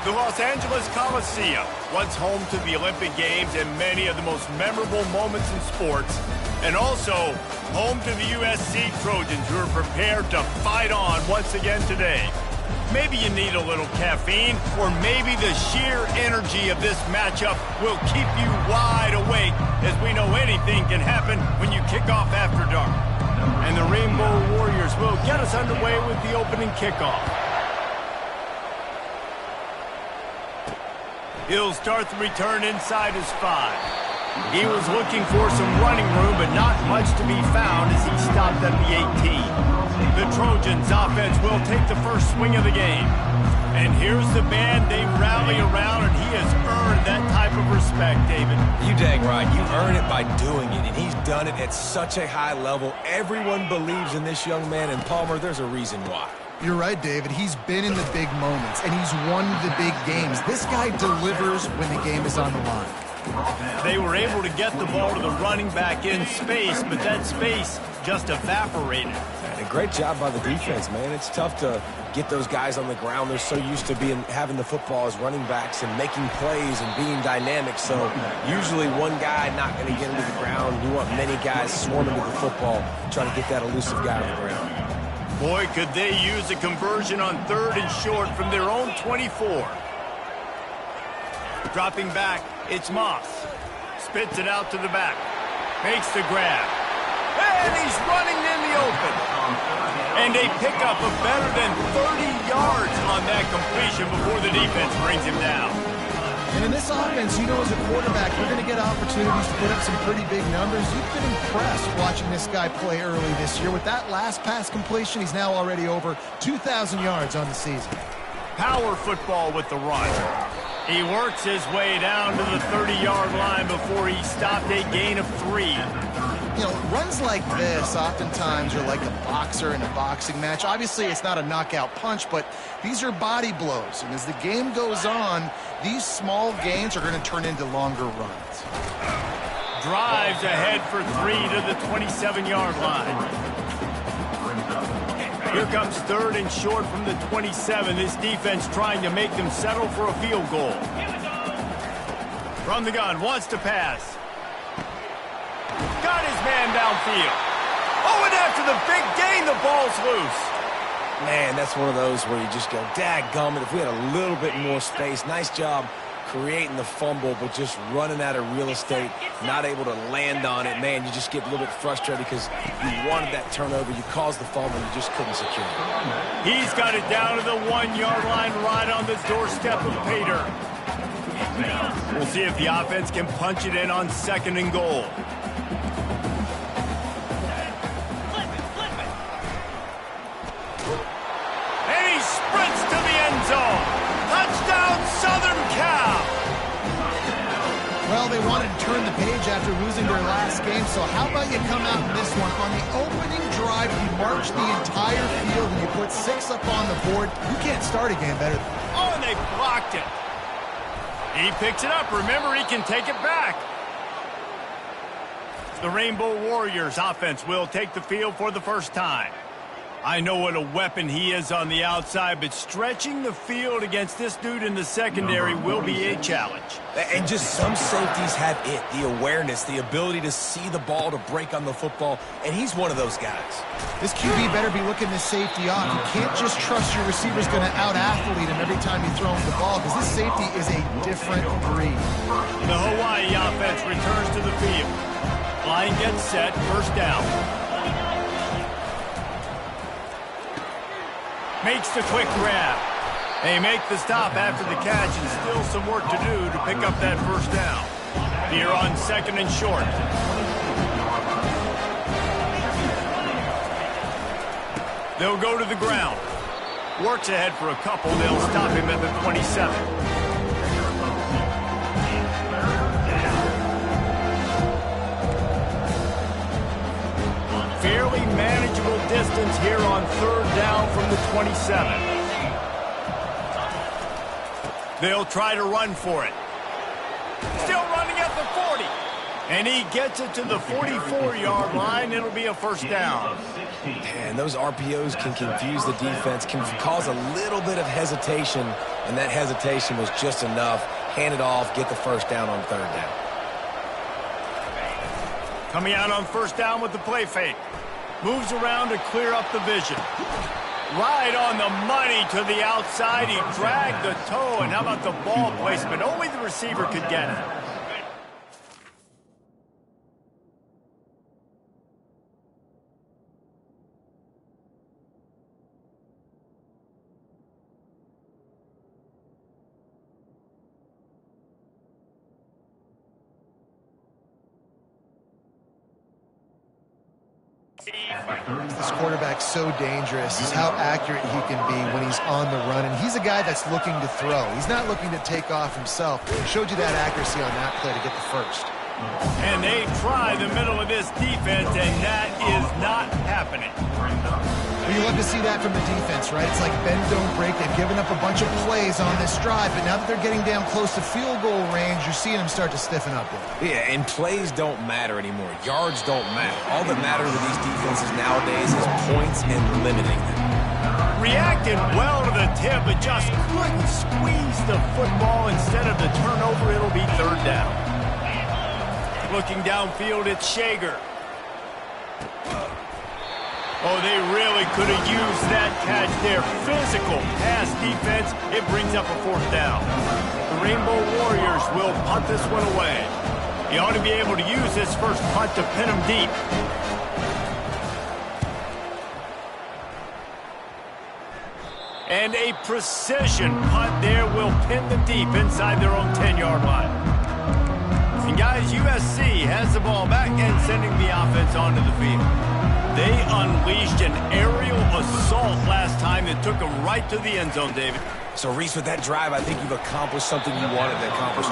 The Los Angeles Coliseum, once home to the Olympic Games and many of the most memorable moments in sports, and also home to the USC Trojans, who are prepared to fight on once again today. Maybe you need a little caffeine, or maybe the sheer energy of this matchup will keep you wide awake, as we know anything can happen when you kick off after dark. And the Rainbow Warriors will get us underway with the opening kickoff. He'll start the return inside his 5. He was looking for some running room, but not much to be found as he stopped at the 18. The Trojans offense will take the first swing of the game. And here's the band they rally around, and he has earned that type of respect, David. You dang right. You earn it by doing it, and he's done it at such a high level. Everyone believes in this young man, and Palmer, there's a reason why. You're right, David. He's been in the big moments, and he's won the big games. This guy delivers when the game is on the line. They were able to get the ball to the running back in space, but that space just evaporated. And a great job by the defense, man. It's tough to get those guys on the ground. They're so used to having the football as running backs and making plays and being dynamic. So usually one guy not going to get into the ground. You want many guys swarming to the football, trying to get that elusive guy on the ground. Boy, could they use a conversion on 3rd and short from their own 24. Dropping back, it's Moss. Spits it out to the back. Makes the grab. And he's running in the open. And a pickup of better than 30 yards on that completion before the defense brings him down. And in this offense, you know, as a quarterback, you're going to get opportunities to put up some pretty big numbers. You've been impressed watching this guy play early this year. With that last pass completion, he's now already over 2,000 yards on the season. Power football with the run. He works his way down to the 30-yard line before he stopped a gain of 3. You know, runs like this oftentimes are like a boxer in a boxing match. Obviously, it's not a knockout punch, but these are body blows. And as the game goes on, these small gains are going to turn into longer runs. Drives ahead for 3 to the 27-yard line. Here comes 3rd and short from the 27. This defense trying to make them settle for a field goal. From the gun, wants to pass. Got his man downfield. Oh, and after the big gain, the ball's loose. Man, that's one of those where you just go, dadgummit, if we had a little bit more space. Nice job creating the fumble, but just running out of real estate, not able to land on it. Man, you just get a little bit frustrated because you wanted that turnover. You caused the fumble, you just couldn't secure it. He's got it down to the 1-yard line right on the doorstep of Pater. We'll see if the offense can punch it in on 2nd and goal. And he sprints to the end zone. Touchdown, Southern Cal! Well, they wanted to turn the page after losing their last game, so how about you come out in this one? On the opening drive, you march the entire field and you put 6 up on the board. You can't start a game better than that. Oh, and they blocked it. He picks it up. Remember, he can take it back. The Rainbow Warriors offense will take the field for the first time. I know what a weapon he is on the outside, but stretching the field against this dude in the secondary will be a challenge. And just some safeties have it, the awareness, the ability to see the ball, to break on the football, and he's one of those guys. This QB better be looking this safety off. You can't just trust your receiver's going to out-athlete him every time you throw him the ball, because this safety is a different breed. The Hawaii offense returns to the field. Line gets set, first down. Makes the quick grab. They make the stop after the catch, and still some work to do to pick up that first down. Here on 2nd and short. They'll go to the ground. Works ahead for a couple. They'll stop him at the 27. Fairly manageable distance here on 3rd down from the 27. They'll try to run for it. Still running at the 40. And he gets it to the 44-yard line. It'll be a first down. And those RPOs can confuse the defense, can cause a little bit of hesitation, and that hesitation was just enough. Hand it off, get the first down on third down. Coming out on first down with the play fake. Moves around to clear up the vision. Right on the money to the outside. He dragged the toe, and how about the ball placement? Only the receiver could get it. This quarterback's so dangerous. Is how accurate he can be when he's on the run. And he's a guy that's looking to throw. He's not looking to take off himself. Showed you that accuracy on that play to get the first. And they try the middle of this defense, and that is not happening. Well, you love to see that from the defense, right? It's like bend, don't break. They've given up a bunch of plays on this drive, but now that they're getting down close to field goal range, you're seeing them start to stiffen up there. Yeah, and plays don't matter anymore. Yards don't matter. All that matters with these defenses nowadays is points and limiting them. Reacted well to the tip, but just couldn't squeeze the football. Instead of the turnover, it'll be third down. Looking downfield, it's Shager. Oh, they really could have used that catch there. Physical pass defense. It brings up a fourth down. The Rainbow Warriors will punt this one away. He ought to be able to use this first punt to pin him deep. And a precision punt there will pin them deep inside their own 10-yard line. And guys, USC has the ball back and sending the offense onto the field. They unleashed an aerial assault last time that took them right to the end zone, David. So, Reese, with that drive, I think you've accomplished something you wanted to accomplish.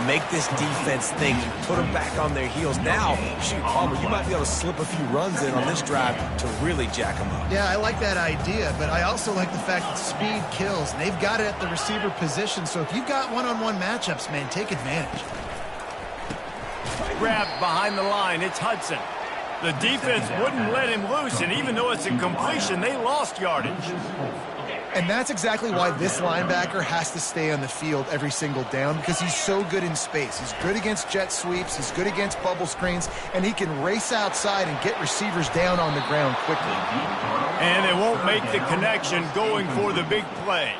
Make this defense think. Put them back on their heels. Now, shoot, Palmer, you might be able to slip a few runs in on this drive to really jack them up. Yeah, I like that idea, but I also like the fact that speed kills. And they've got it at the receiver position, so if you've got one-on-one matchups, man, take advantage. Grabbed behind the line, it's Hudson. The defense wouldn't let him loose, and even though it's a completion, they lost yardage. And that's exactly why this linebacker has to stay on the field every single down, because he's so good in space. He's good against jet sweeps, he's good against bubble screens, and he can race outside and get receivers down on the ground quickly. And they won't make the connection going for the big play.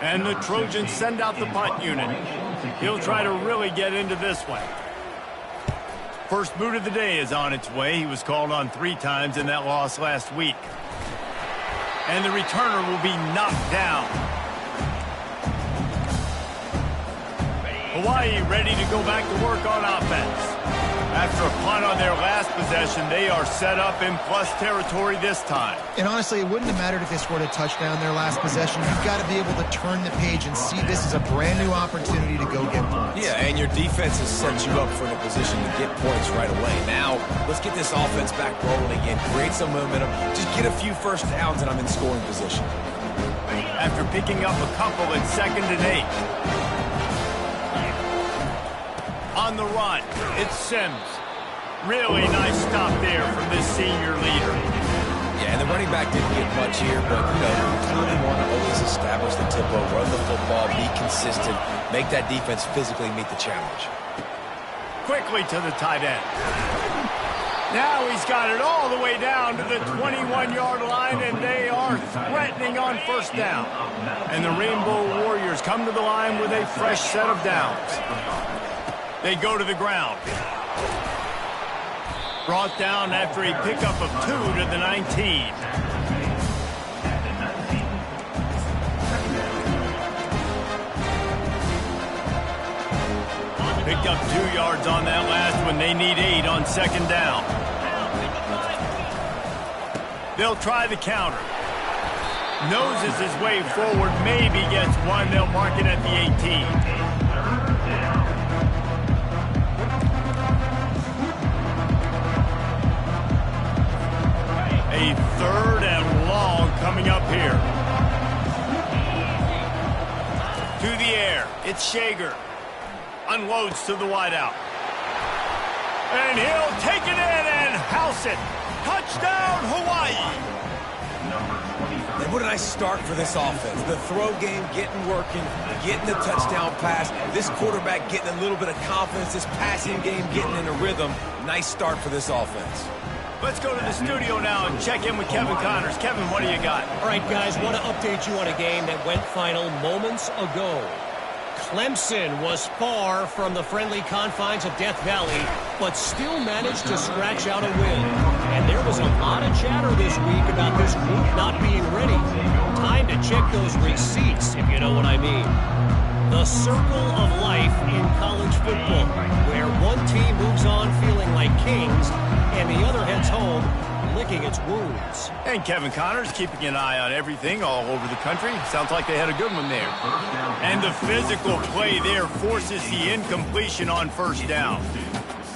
And the Trojans send out the punt unit. He'll try to really get into this one. First boot of the day is on its way. He was called on 3 times in that loss last week. And the returner will be knocked down. Hawaii ready to go back to work on offense. After a punt on their last possession, they are set up in plus territory this time. And honestly, it wouldn't have mattered if they scored a touchdown their last possession. You've got to be able to turn the page and see this as a brand new opportunity to go get points. Yeah, and your defense has set you up for the position to get points right away. Now, let's get this offense back rolling again, create some momentum, just get a few first downs, and I'm in scoring position. After picking up a couple at 2nd and 8. On the run, it's Sims. Really nice stop there from this senior leader. Yeah, and the running back didn't get much here, but, you really want to always establish the tempo, run the football, be consistent, make that defense physically meet the challenge. Quickly to the tight end. Now he's got it all the way down to the 21-yard line, and they are threatening on first down. And the Rainbow Warriors come to the line with a fresh set of downs. They go to the ground. Brought down after a pickup of 2 to the 19. Picked up 2 yards on that last one. They need 8 on 2nd down. They'll try the counter. Noses his way forward, maybe gets 1. They'll mark it at the 18. A 3rd and long coming up here. To the air, it's Shager. Unloads to the wideout. And he'll take it in and house it. Touchdown, Hawaii. And what a nice start for this offense. The throw game getting working, getting the touchdown pass. This quarterback getting a little bit of confidence. This passing game getting in a rhythm. Nice start for this offense. Let's go to the studio now and check in with Kevin Connors. Kevin, what do you got? All right, guys, want to update you on a game that went final moments ago. Clemson was far from the friendly confines of Death Valley, but still managed to scratch out a win. And there was a lot of chatter this week about this group not being ready. Time to check those receipts, if you know what I mean. The circle of life in college football, where one team moves on feeling like kings, and the other heads home licking its wounds. And Kevin Connors keeping an eye on everything all over the country. Sounds like they had a good one there. And the physical play there forces the incompletion on first down.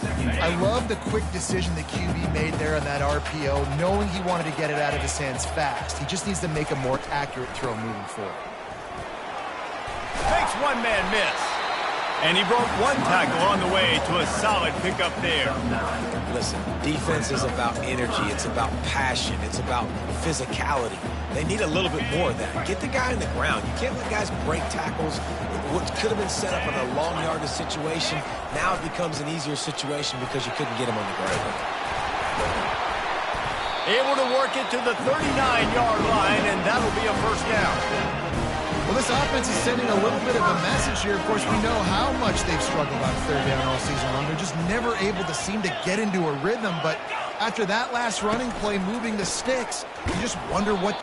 I love the quick decision the QB made there on that RPO, knowing he wanted to get it out of his hands fast. He just needs to make a more accurate throw moving forward. Makes one man miss. And he broke one tackle on the way to a solid pickup there. Listen, defense is about energy. It's about passion. It's about physicality. They need a little bit more of that. Get the guy on the ground. You can't let guys break tackles. What could have been set up in a long yardage situation, now it becomes an easier situation because you couldn't get him on the ground. Able to work it to the 39-yard line, and that'll be a first down. Well, this offense is sending a little bit of a message here. Of course, we know how much they've struggled on third down all season long. They're just never able to seem to get into a rhythm. But after that last running play, moving the sticks, you just wonder what...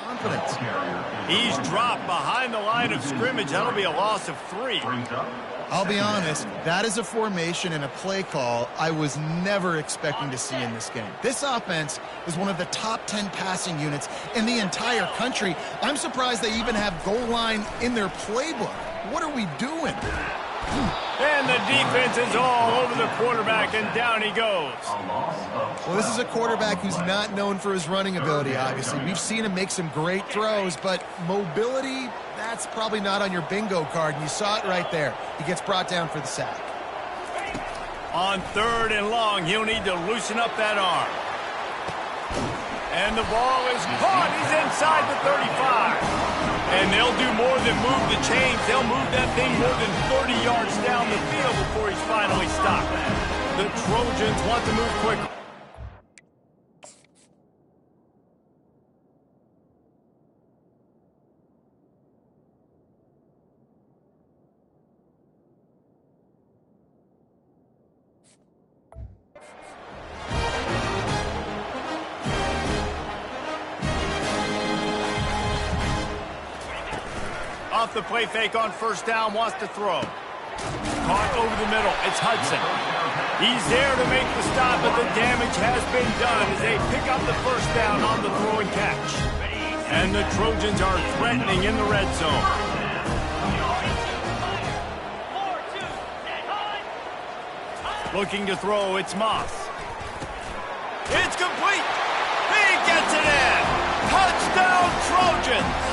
Confidence. He's dropped behind the line of scrimmage. That'll be a loss of 3. I'll be honest, that is a formation and a play call I was never expecting to see in this game. This offense is one of the top 10 passing units in the entire country. I'm surprised they even have goal line in their playbook. What are we doing? And the defense is all over the quarterback, and down he goes. Well, this is a quarterback who's not known for his running ability, obviously. We've seen him make some great throws, but mobility, that's probably not on your bingo card, and you saw it right there. He gets brought down for the sack. On 3rd and long, he'll need to loosen up that arm. And the ball is caught. He's inside the 35. And they'll do more than move the chains. They'll move that thing more than 30 yards down the field before he's finally stopped. The Trojans want to move quickly. Off the play fake on 1st down, wants to throw. Caught over the middle, it's Hudson. He's there to make the stop, but the damage has been done as they pick up the 1st down on the throw and catch. And the Trojans are threatening in the red zone. Looking to throw, it's Moss. It's complete! He gets it in! Touchdown, Trojans!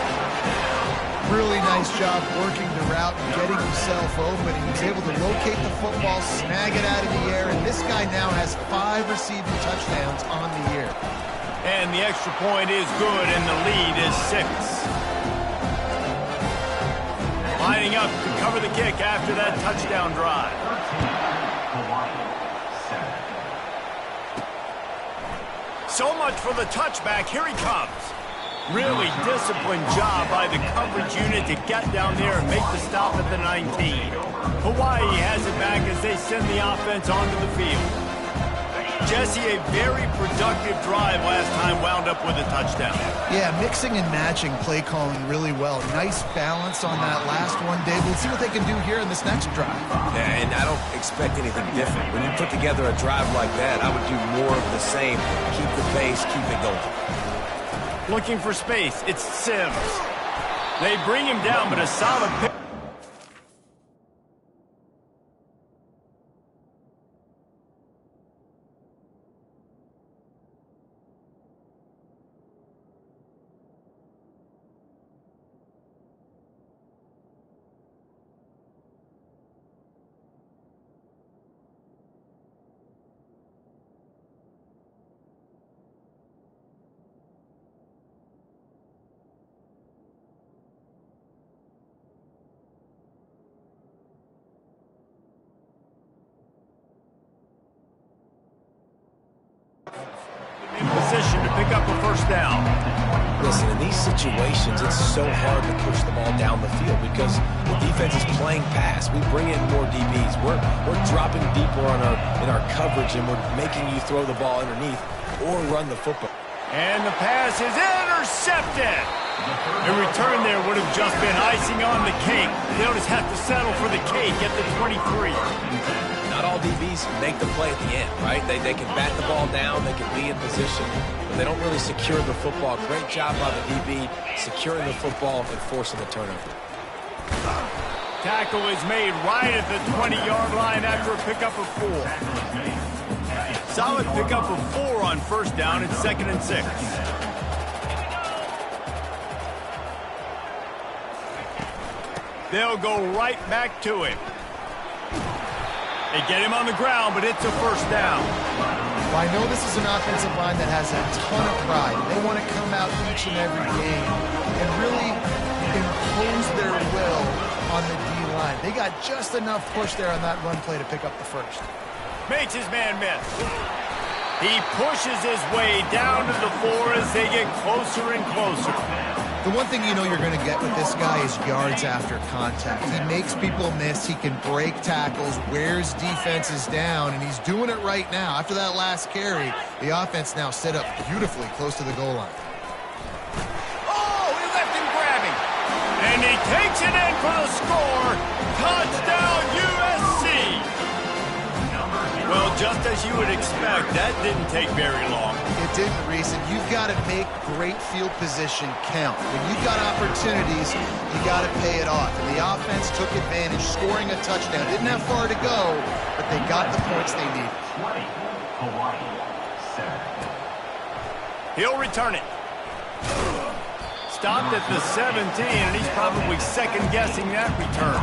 Really nice job working the route and getting himself open. He was able to locate the football, snag it out of the air, and this guy now has 5 receiving touchdowns on the year. And the extra point is good, and the lead is 6. Lining up to cover the kick after that touchdown drive. So much for the touchback. Here he comes. Really disciplined job by the coverage unit to get down there and make the stop at the 19. Hawaii has it back as they send the offense onto the field. Jesse, a very productive drive last time, wound up with a touchdown. Yeah, mixing and matching play calling really well. Nice balance on that last one, Dave. We'll see what they can do here in this next drive. Yeah, and I don't expect anything different. When you put together a drive like that, I would do more of the same. Keep the pace, keep it going. Looking for space, it's Sims. They bring him down, but a solid pick. In position to pick up a 1st down. Listen, in these situations, it's so hard to push the ball down the field because the defense is playing pass. We bring in more DBs. We're dropping deeper in our coverage, and we're making you throw the ball underneath or run the football. And the pass is intercepted. A return there would have just been icing on the cake. They'll just have to settle for the cake at the 23. Not all DBs make the play at the end, right? They can bat the ball down, they can be in position, but they don't really secure the football. Great job by the DB securing the football and forcing the turnover. Tackle is made right at the 20-yard line after a pickup of 4. Solid pickup of 4 on 1st down. It's 2nd and 6. They'll go right back to him. They get him on the ground, but it's a 1st down. Well, I know this is an offensive line that has a ton of pride. They want to come out each and every game and really impose their will on the D-line. They got just enough push there on that run play to pick up the 1st. Makes his man miss. He pushes his way down to the 4 as they get closer and closer. The one thing you know you're going to get with this guy is yards after contact. He makes people miss. He can break tackles, wears defenses down, and he's doing it right now. After that last carry, the offense now set up beautifully close to the goal line. Oh, he left him grabbing. And he takes it in for the score. Touchdown, USC. Well, just as you would expect, that didn't take very long. It didn't, Reese, and you've got to make great field position count. When you've got opportunities, you got to pay it off. And the offense took advantage, scoring a touchdown. Didn't have far to go, but they got the points they needed. He'll return it. Stopped at the 17, and he's probably second-guessing that return.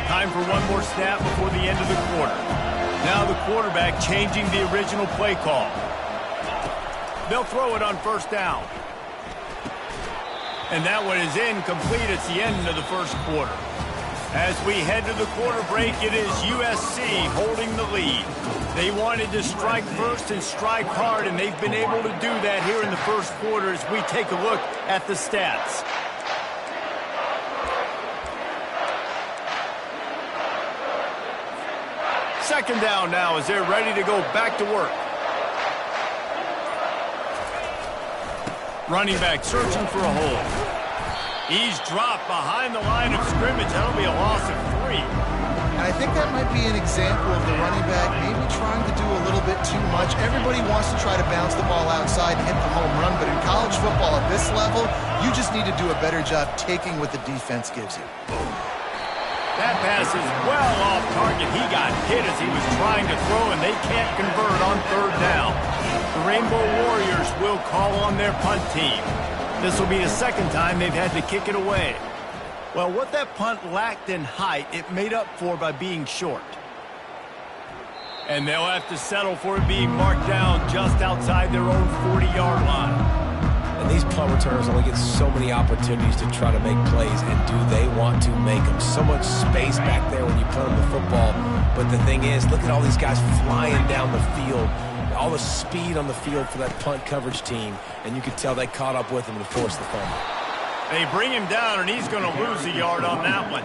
Time for one more snap before the end of the quarter. Now the quarterback changing the original play call. They'll throw it on first down. And that one is incomplete. It's the end of the first quarter. As we head to the quarter break, it is USC holding the lead. They wanted to strike first and strike hard, and they've been able to do that here in the first quarter as we take a look at the stats. Second down now as they're ready to go back to work. Running back searching for a hole. He's dropped behind the line of scrimmage. That'll be a loss of 3. And I think that might be an example of the running back maybe trying to do a little bit too much. Everybody wants to try to bounce the ball outside and hit the home run, but in college football at this level, you just need to do a better job taking what the defense gives you. That pass is well off target. He got hit as he was trying to throw, and they can't convert on third down. The Rainbow Warriors will call on their punt team. This will be the second time they've had to kick it away. Well, what that punt lacked in height, it made up for by being short. And they'll have to settle for it being marked down just outside their own 40-yard line. And these punt returners only get so many opportunities to try to make plays, and do they want to make them? So much space back there when you punt them the football. But the thing is, look at all these guys flying down the field. All the speed on the field for that punt coverage team, and you could tell they caught up with him to force the fumble. They bring him down, and he's going to lose a yard on that one.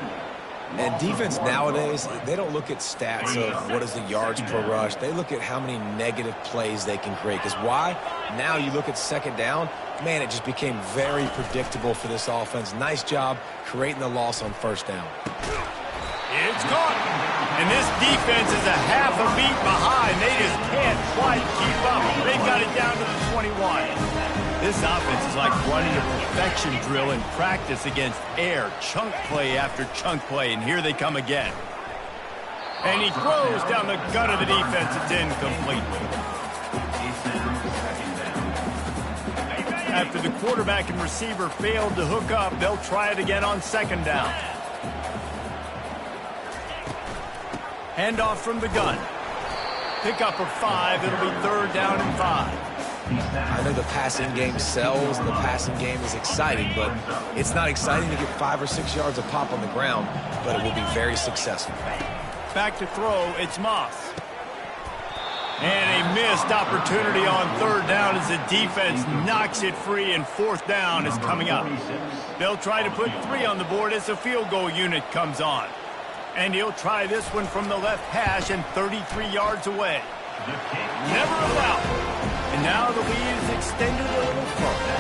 And defense nowadays, they don't look at stats of what is the yards per rush. They look at how many negative plays they can create. Because why? Now you look at second down, man, it just became very predictable for this offense. Nice job creating the loss on first down. It's caught. And this defense is a half a beat behind. They just can't quite keep up. They've got it down to the 21. This offense is like running a perfection drill in practice against air. Chunk play after chunk play, and here they come again. And he throws down the gut of the defense. It's incomplete. After the quarterback and receiver failed to hook up, they'll try it again on second down. Handoff from the gun. Pick up of 5. It'll be third down and 5. I know the passing game sells and the passing game is exciting, but it's not exciting to get 5 or 6 yards a pop on the ground, but it will be very successful. Back to throw, it's Moss. And a missed opportunity on third down as the defense knocks it free, and fourth down is coming up. They'll try to put 3 on the board as the field goal unit comes on. And he'll try this one from the left hash and 33 yards away. Never allowed. And now the lead is extended a little further.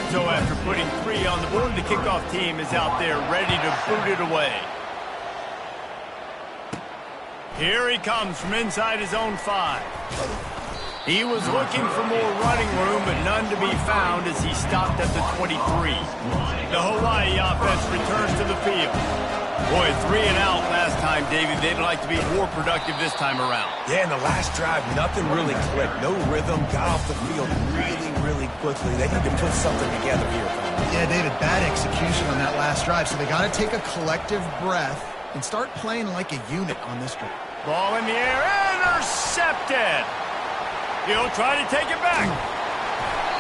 So after putting 3 on the board, the kickoff team is out there ready to boot it away. Here he comes from inside his own 5. He was looking for more running room, but none to be found as he stopped at the 23. The Hawaii offense returns to the field. Boy, 3 and out last time, David. They'd like to be more productive this time around. Yeah, in the last drive, nothing really clicked. No rhythm, got off the field really quickly. They need to put something together here. Yeah, David, bad execution on that last drive, so they got to take a collective breath and start playing like a unit on this drive. Ball in the air, intercepted. He'll try to take it back.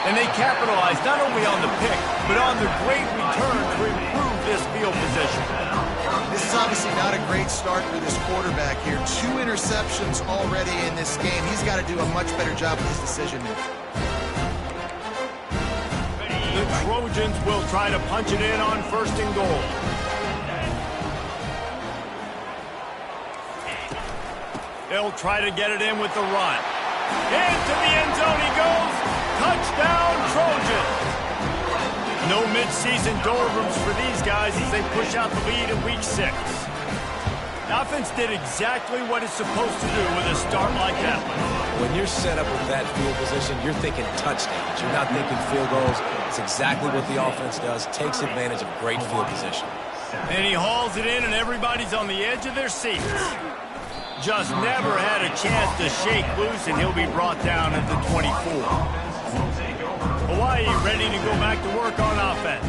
And they capitalize not only on the pick, but on the great return to improve this field position. This is obviously not a great start for this quarterback here. 2 interceptions already in this game. He's got to do a much better job with his decision making. The Trojans will try to punch it in on first and goal. They'll try to get it in with the run. Into the end zone he goes. Touchdown, Trojans. No mid-season doldrums for these guys as they push out the lead in Week 6. The offense did exactly what it's supposed to do with a start like that one. When you're set up with that field position, you're thinking touchdowns. You're not thinking field goals. It's exactly what the offense does. Takes advantage of great field position. And he hauls it in, and everybody's on the edge of their seats. Just never had a chance to shake loose, and he'll be brought down at the 24. Hawaii ready to go back to work on offense.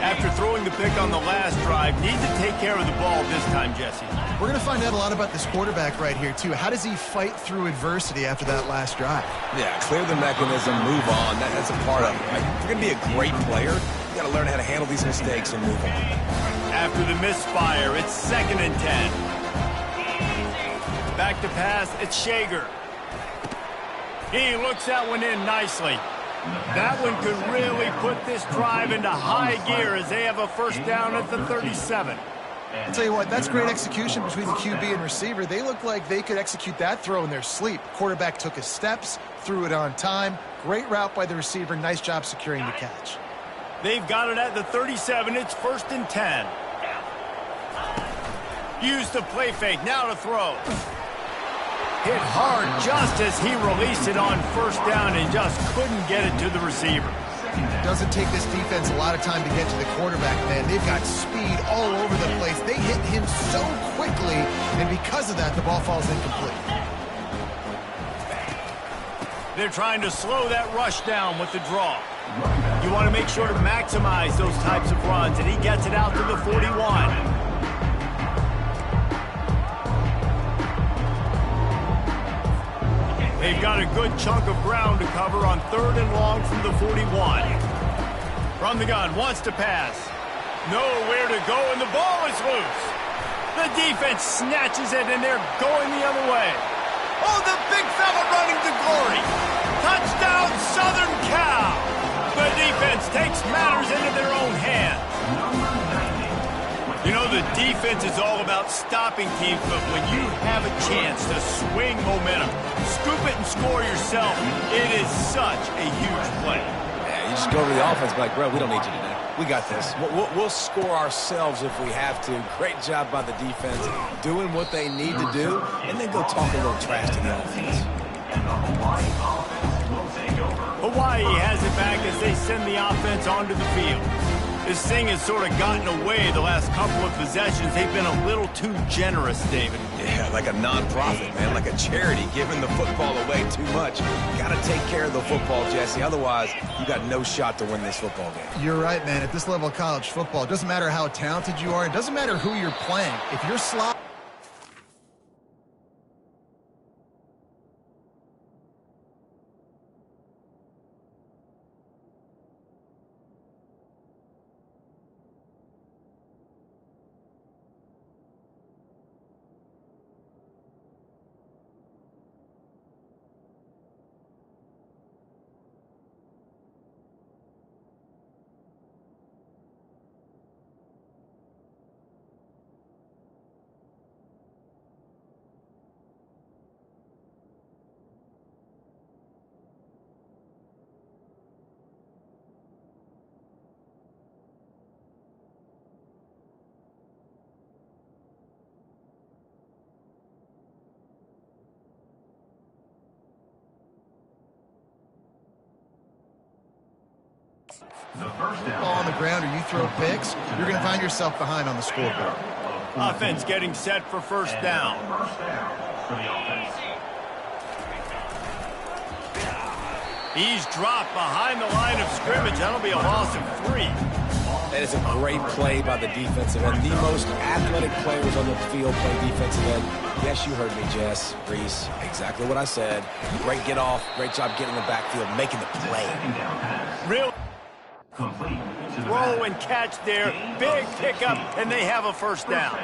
After throwing the pick on the last drive, needs to take care of the ball this time, Jesse. We're going to find out a lot about this quarterback right here, too. How does he fight through adversity after that last drive? Yeah, clear the mechanism, move on. That's a part of it, right? If you're going to be a great player, you got to learn how to handle these mistakes and move on. After the misfire, it's 2nd and 10. Back to pass, it's Shager. He looks that one in nicely. That one could really put this drive into high gear as they have a first down at the 37. I'll tell you what, that's great execution between the QB and receiver. They look like they could execute that throw in their sleep. Quarterback took his steps, threw it on time. Great route by the receiver. Nice job securing the catch. They've got it at the 37. It's 1st and 10. Use the play fake. Now to throw. Hit hard just as he released it on first down and just couldn't get it to the receiver. Doesn't take this defense a lot of time to get to the quarterback, man. They've got speed all over the place. They hit him so quickly, and because of that, the ball falls incomplete. They're trying to slow that rush down with the draw. You want to make sure to maximize those types of runs, and he gets it out to the 41. They've got a good chunk of ground to cover on 3rd and long from the 41. From the gun, wants to pass. Nowhere to go, and the ball is loose. The defense snatches it, and they're going the other way. Oh, the big fella running to glory. Touchdown, Southern Cal. The defense takes matters into their own hands. You know, the defense is all about stopping teams, but when you have a chance to swing momentum, scoop it and score yourself, it is such a huge play. Yeah, you just go to the offense and be like, bro, we don't need you today. We got this. We'll score ourselves if we have to. Great job by the defense, doing what they need to do, and then go talk a little trash to the offense. Hawaii has it back as they send the offense onto the field. This thing has sort of gotten away the last couple of possessions. They've been a little too generous, David. Yeah, like a non-profit, man, like a charity, giving the football away too much. Got to take care of the football, Jesse. Otherwise, you got no shot to win this football game. You're right, man. At this level of college football, it doesn't matter how talented you are. It doesn't matter who you're playing. If you're sloppy, ball on the ground or you throw picks, you're going to find yourself behind on the scoreboard. Offense getting set for first down. He's dropped behind the line of scrimmage. That'll be a loss of 3. That is a great play by the defensive end. The most athletic players on the field play defensive end. Yes, you heard me, Jess, Reese. Exactly what I said. Great get off. Great job getting in the backfield, making the play. Real throw and catch there. Big pickup, and they have a first down.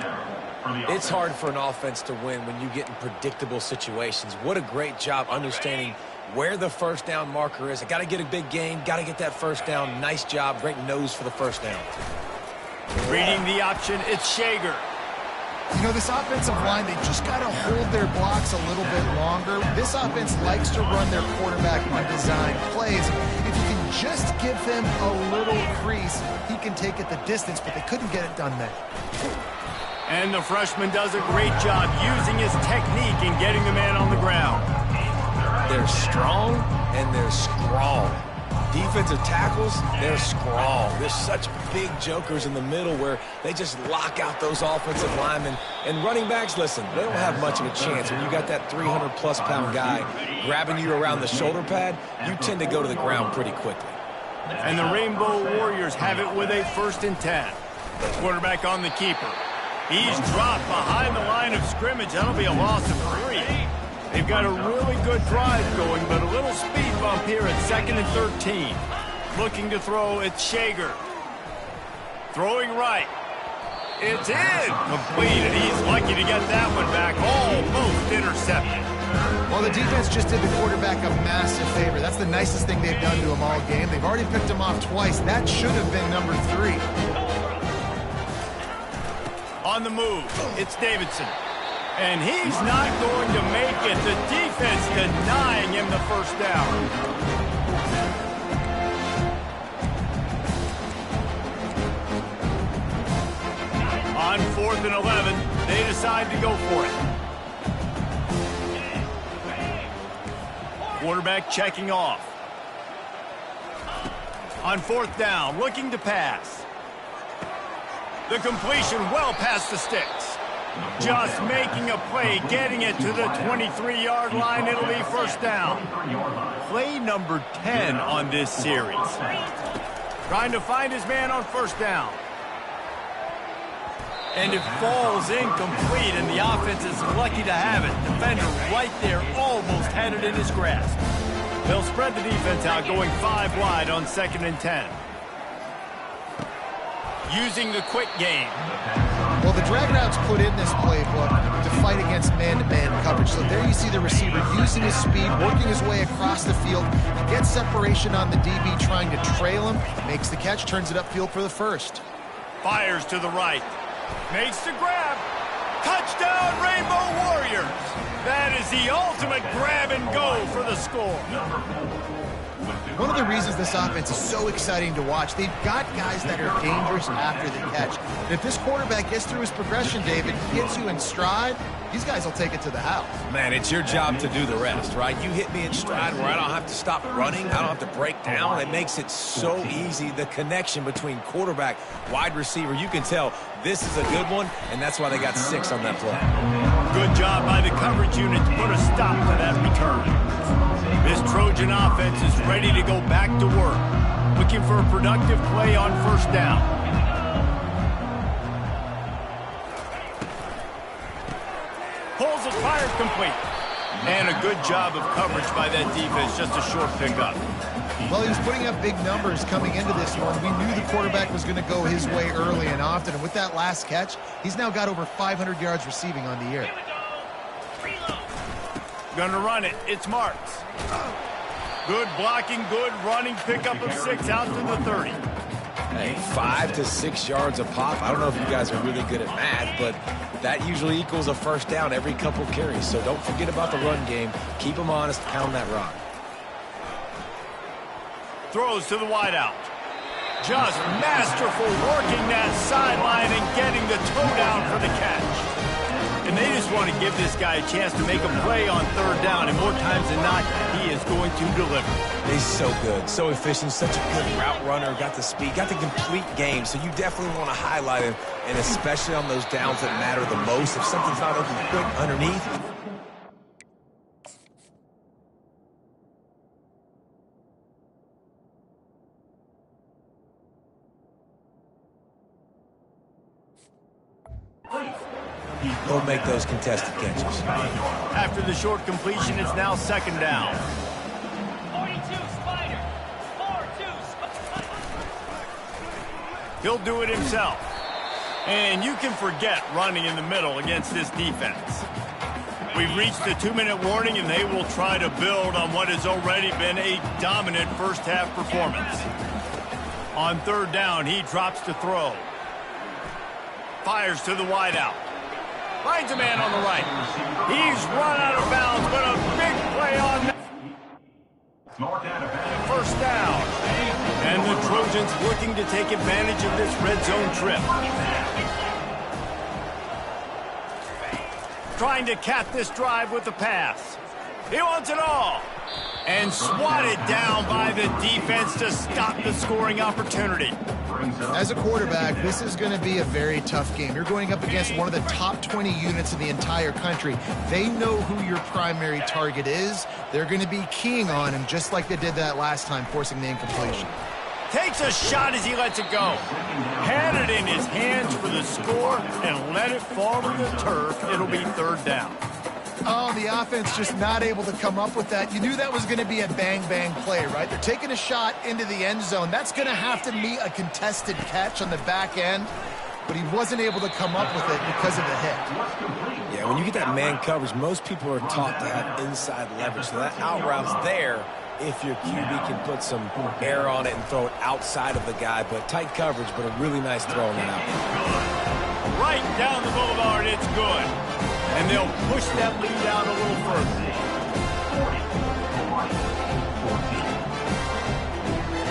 It's hard for an offense to win when you get in predictable situations. What a great job understanding where the first down marker is. I got to get a big gain, got to get that first down. Nice job, great nose for the first down. Reading the option, it's Shager. You know, this offensive line, they just got to hold their blocks a little bit longer. This offense likes to run their quarterback on design plays. If you can Just give him a little crease. He can take it the distance, but they couldn't get it done there. And the freshman does a great job using his technique and getting the man on the ground. They're strong and they're strong. Defensive tackles, they're strong. There's such big jokers in the middle where they just lock out those offensive linemen. And running backs, listen, they don't have much of a chance. When you got that 300-plus pound guy grabbing you around the shoulder pad, you tend to go to the ground pretty quickly. And the Rainbow Warriors have it with a 1st and 10. Quarterback on the keeper. He's dropped behind the line of scrimmage. That'll be a loss of 3. They've got a really good drive going, but a little speed bump here at 2nd and 13. Looking to throw, it's Shager. Throwing right. It's in. Complete, and he's lucky to get that one back. Almost intercepted. Well, the defense just did the quarterback a massive favor. That's the nicest thing they've done to him all game. They've already picked him off twice. That should have been number 3. On the move, it's Davidson. And he's not going to make it. The defense denying him the 1st down. On 4th and 11, they decide to go for it. Quarterback checking off. On 4th down, looking to pass. The completion well past the sticks. Just making a play, getting it to the 23-yard line. It'll be 1st down. Play number 10 on this series. Trying to find his man on 1st down. And it falls incomplete, and the offense is lucky to have it. Defender right there, almost had it in his grasp. They'll spread the defense out, going 5 wide on 2nd and 10. Using the quick game. Well, the drag routes put in this playbook to fight against man-to-man coverage. So there you see the receiver using his speed, working his way across the field. He gets separation on the DB, trying to trail him. Makes the catch, turns it upfield for the 1st. Fires to the right. Makes the grab. Touchdown, Rainbow Warriors. That is the ultimate grab and go for the score. One of the reasons this offense is so exciting to watch, they've got guys that are dangerous after the catch. And if this quarterback gets through his progression, David, gets you in stride, these guys will take it to the house. Man, it's your job to do the rest, right? You hit me in stride where I don't have to stop running. I don't have to break down. It makes it so easy, the connection between quarterback, wide receiver. You can tell this is a good one, and that's why they got 6 on that play. Good job by the coverage unit to put a stop to that return. This Trojan offense is ready to go back to work. Looking for a productive play on 1st down. Pulls it, fired complete. And a good job of coverage by that defense, just a short pickup. Well, he was putting up big numbers coming into this one. We knew the quarterback was going to go his way early and often. And with that last catch, he's now got over 500 yards receiving on the year. Gonna run it. It's Marks. Good blocking, good running, pickup of 6 out to the 30. Hey, 5 to 6 yards a pop. I don't know if you guys are really good at math, but that usually equals a 1st down every couple carries. So don't forget about the run game. Keep them honest, pound that rock. Throws to the wideout. Just masterful working that sideline and getting the toe down for the catch. And they just want to give this guy a chance to make a play on 3rd down, and more times than not, he is going to deliver. He's so good, so efficient, such a good route runner, got the speed, got the complete game, so you definitely want to highlight him, and especially on those downs that matter the most. If something's not open quick underneath, he'll make those contested catches. After the short completion, it's now 2nd down. 42 Spider. 4-2 Spider. He'll do it himself. And you can forget running in the middle against this defense. We've reached the 2-minute warning, and they will try to build on what has already been a dominant 1st half performance. On 3rd down, he drops to throw. Fires to the wideout. Finds a man on the right. He's run out of bounds, but a big play on that. 1st down. Trojans looking to take advantage of this red zone trip. Trying to cap this drive with the pass. He wants it all. And swatted down by the defense to stop the scoring opportunity. As a quarterback, this is going to be a very tough game. You're going up against one of the top 20 units in the entire country. They know who your primary target is. They're going to be keying on him just like they did that last time, forcing the incompletion. Takes a shot as he lets it go. Had it in his hands for the score and let it fall to the turf. It'll be third down. Oh, the offense just not able to come up with that. You knew that was going to be a bang-bang play, right? They're taking a shot into the end zone. That's going to have to meet a contested catch on the back end, but he wasn't able to come up with it because of the hit. Yeah, when you get that man coverage, most people are taught to have inside leverage, so that out route's there if your QB can put some air on it and throw it outside of the guy, but tight coverage, but a really nice throw on that out. Right down the boulevard, it's good. And they'll push that lead out a little further.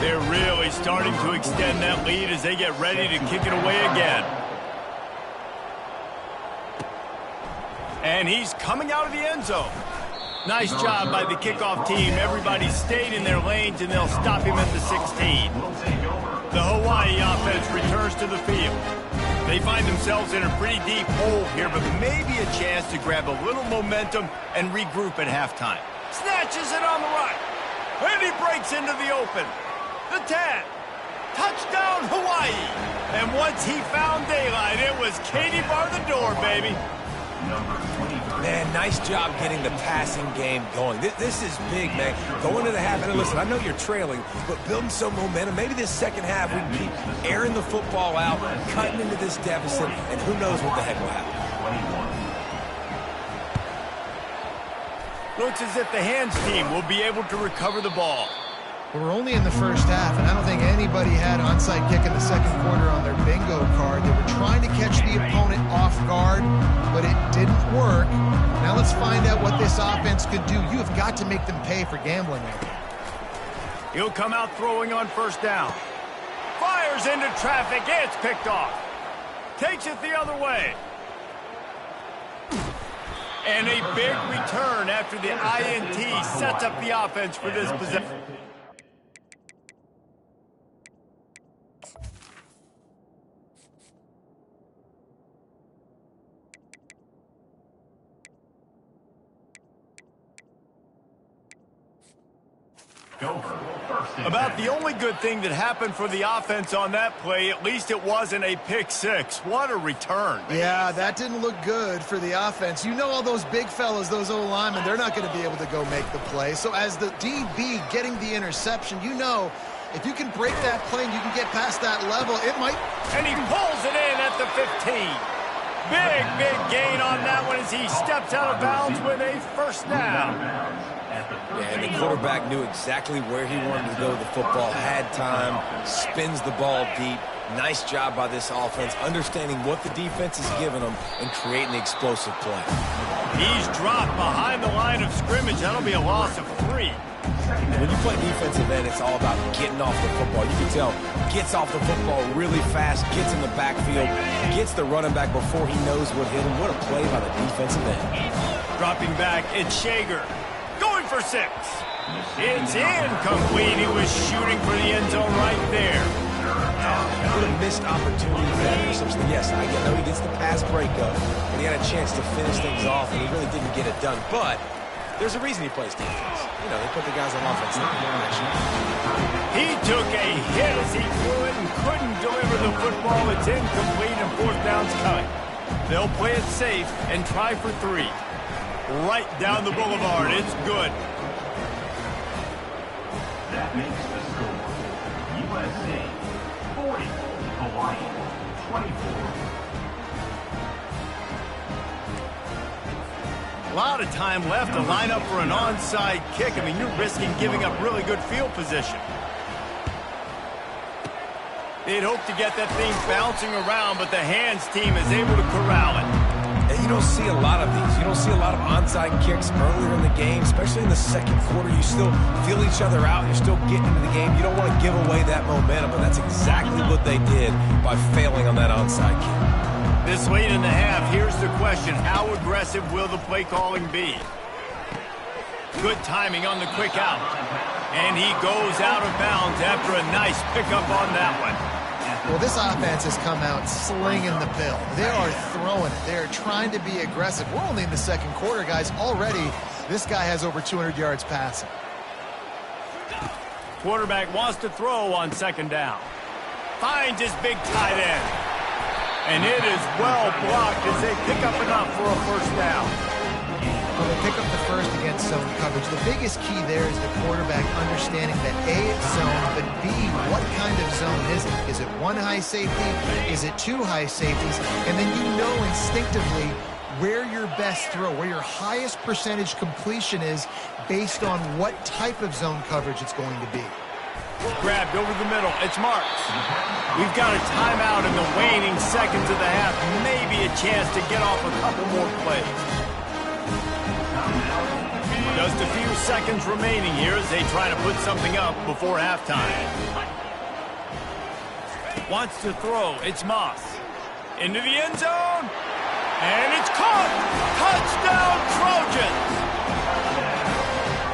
They're really starting to extend that lead as they get ready to kick it away again. And he's coming out of the end zone. Nice job by the kickoff team. Everybody stayed in their lanes, and they'll stop him at the 16. The Hawaii offense returns to the field. They find themselves in a pretty deep hole here, but maybe a chance to grab a little momentum and regroup at halftime. Snatches it on the right. And he breaks into the open. The 10. Touchdown, Hawaii. And once he found daylight, it was Katie bar the door, baby. Man, nice job getting the passing game going. This is big, man. Going to the half, and listen, I know you're trailing, but building some momentum. Maybe this second half we can keep airing the football out, cutting into this deficit, and who knows what the heck will happen. Looks as if the hands team will be able to recover the ball. We're only in the first half, and I don't think anybody had onside kick in the second quarter on their bingo card. They were trying to catch the opponent off guard, but it didn't work. Now let's find out what this offense could do. You have got to make them pay for gambling. He'll come out throwing on first down. Fires into traffic. It's picked off. Takes it the other way. And a big return after the INT sets up the offense for this possession. About the only good thing that happened for the offense on that play, at least it wasn't a pick six. What a return. Yeah, that didn't look good for the offense. You know all those big fellas, those O-linemen, they're not going to be able to go make the play. So as the DB getting the interception, you know if you can break that play and you can get past that level, it might... And he pulls it in at the 15. Big gain on that one as he steps out of bounds with a first down. Yeah, and the quarterback knew exactly where he wanted to go with the football, had time, spins the ball deep. Nice job by this offense, understanding what the defense is giving them and creating the explosive play. He's dropped behind the line of scrimmage. That'll be a loss of 3. When you play defensive end, it's all about getting off the football. You can tell, gets off the football really fast, gets in the backfield, gets the running back before he knows what hit him. What a play by the defensive end. Dropping back, it's Shager. Going for 6. It's incomplete. He was shooting for the end zone right there. A little missed opportunity for that interception. Yes, I know he gets the pass breakup, and he had a chance to finish things off, and he really didn't get it done. But there's a reason he plays defense. You know, they put the guys on offense. He took a hit as he threw it and couldn't deliver the football. It's incomplete, and fourth down's coming. They'll play it safe and try for 3. Right down the boulevard. It's good. That makes the score USA 40, Hawaii 24. A lot of time left to line up for an onside kick. I mean, you're risking giving up really good field position. They'd hope to get that thing bouncing around, but the hands team is able to corral it. And he you don't see a lot of these. You don't see a lot of onside kicks earlier in the game, especially in the second quarter. You still feel each other out. You're still getting into the game. You don't want to give away that momentum, and that's exactly what they did by failing on that onside kick. This late in the half, here's the question. How aggressive will the play calling be? Good timing on the quick out. And he goes out of bounds after a nice pickup on that one. Well, this offense has come out slinging the pill. They are throwing it. They are trying to be aggressive. We're only in the second quarter, guys. Already, this guy has over 200 yards passing. Quarterback wants to throw on second down. Finds his big tight end. And it is well blocked as they pick up enough for a first down. Well, they pick up the first against zone coverage. The biggest key there is the quarterback understanding that A, it's zone, but B, what kind of zone is it? Is it one high safety? Is it two high safeties? And then you know instinctively where your best throw, where your highest percentage completion is based on what type of zone coverage it's going to be. Grabbed over the middle. It's Marks. We've got a timeout in the waning seconds of the half. Maybe a chance to get off a couple more plays. Just a few seconds remaining here as they try to put something up before halftime. Wants to throw. It's Moss. Into the end zone. And it's caught. Touchdown, Trojans.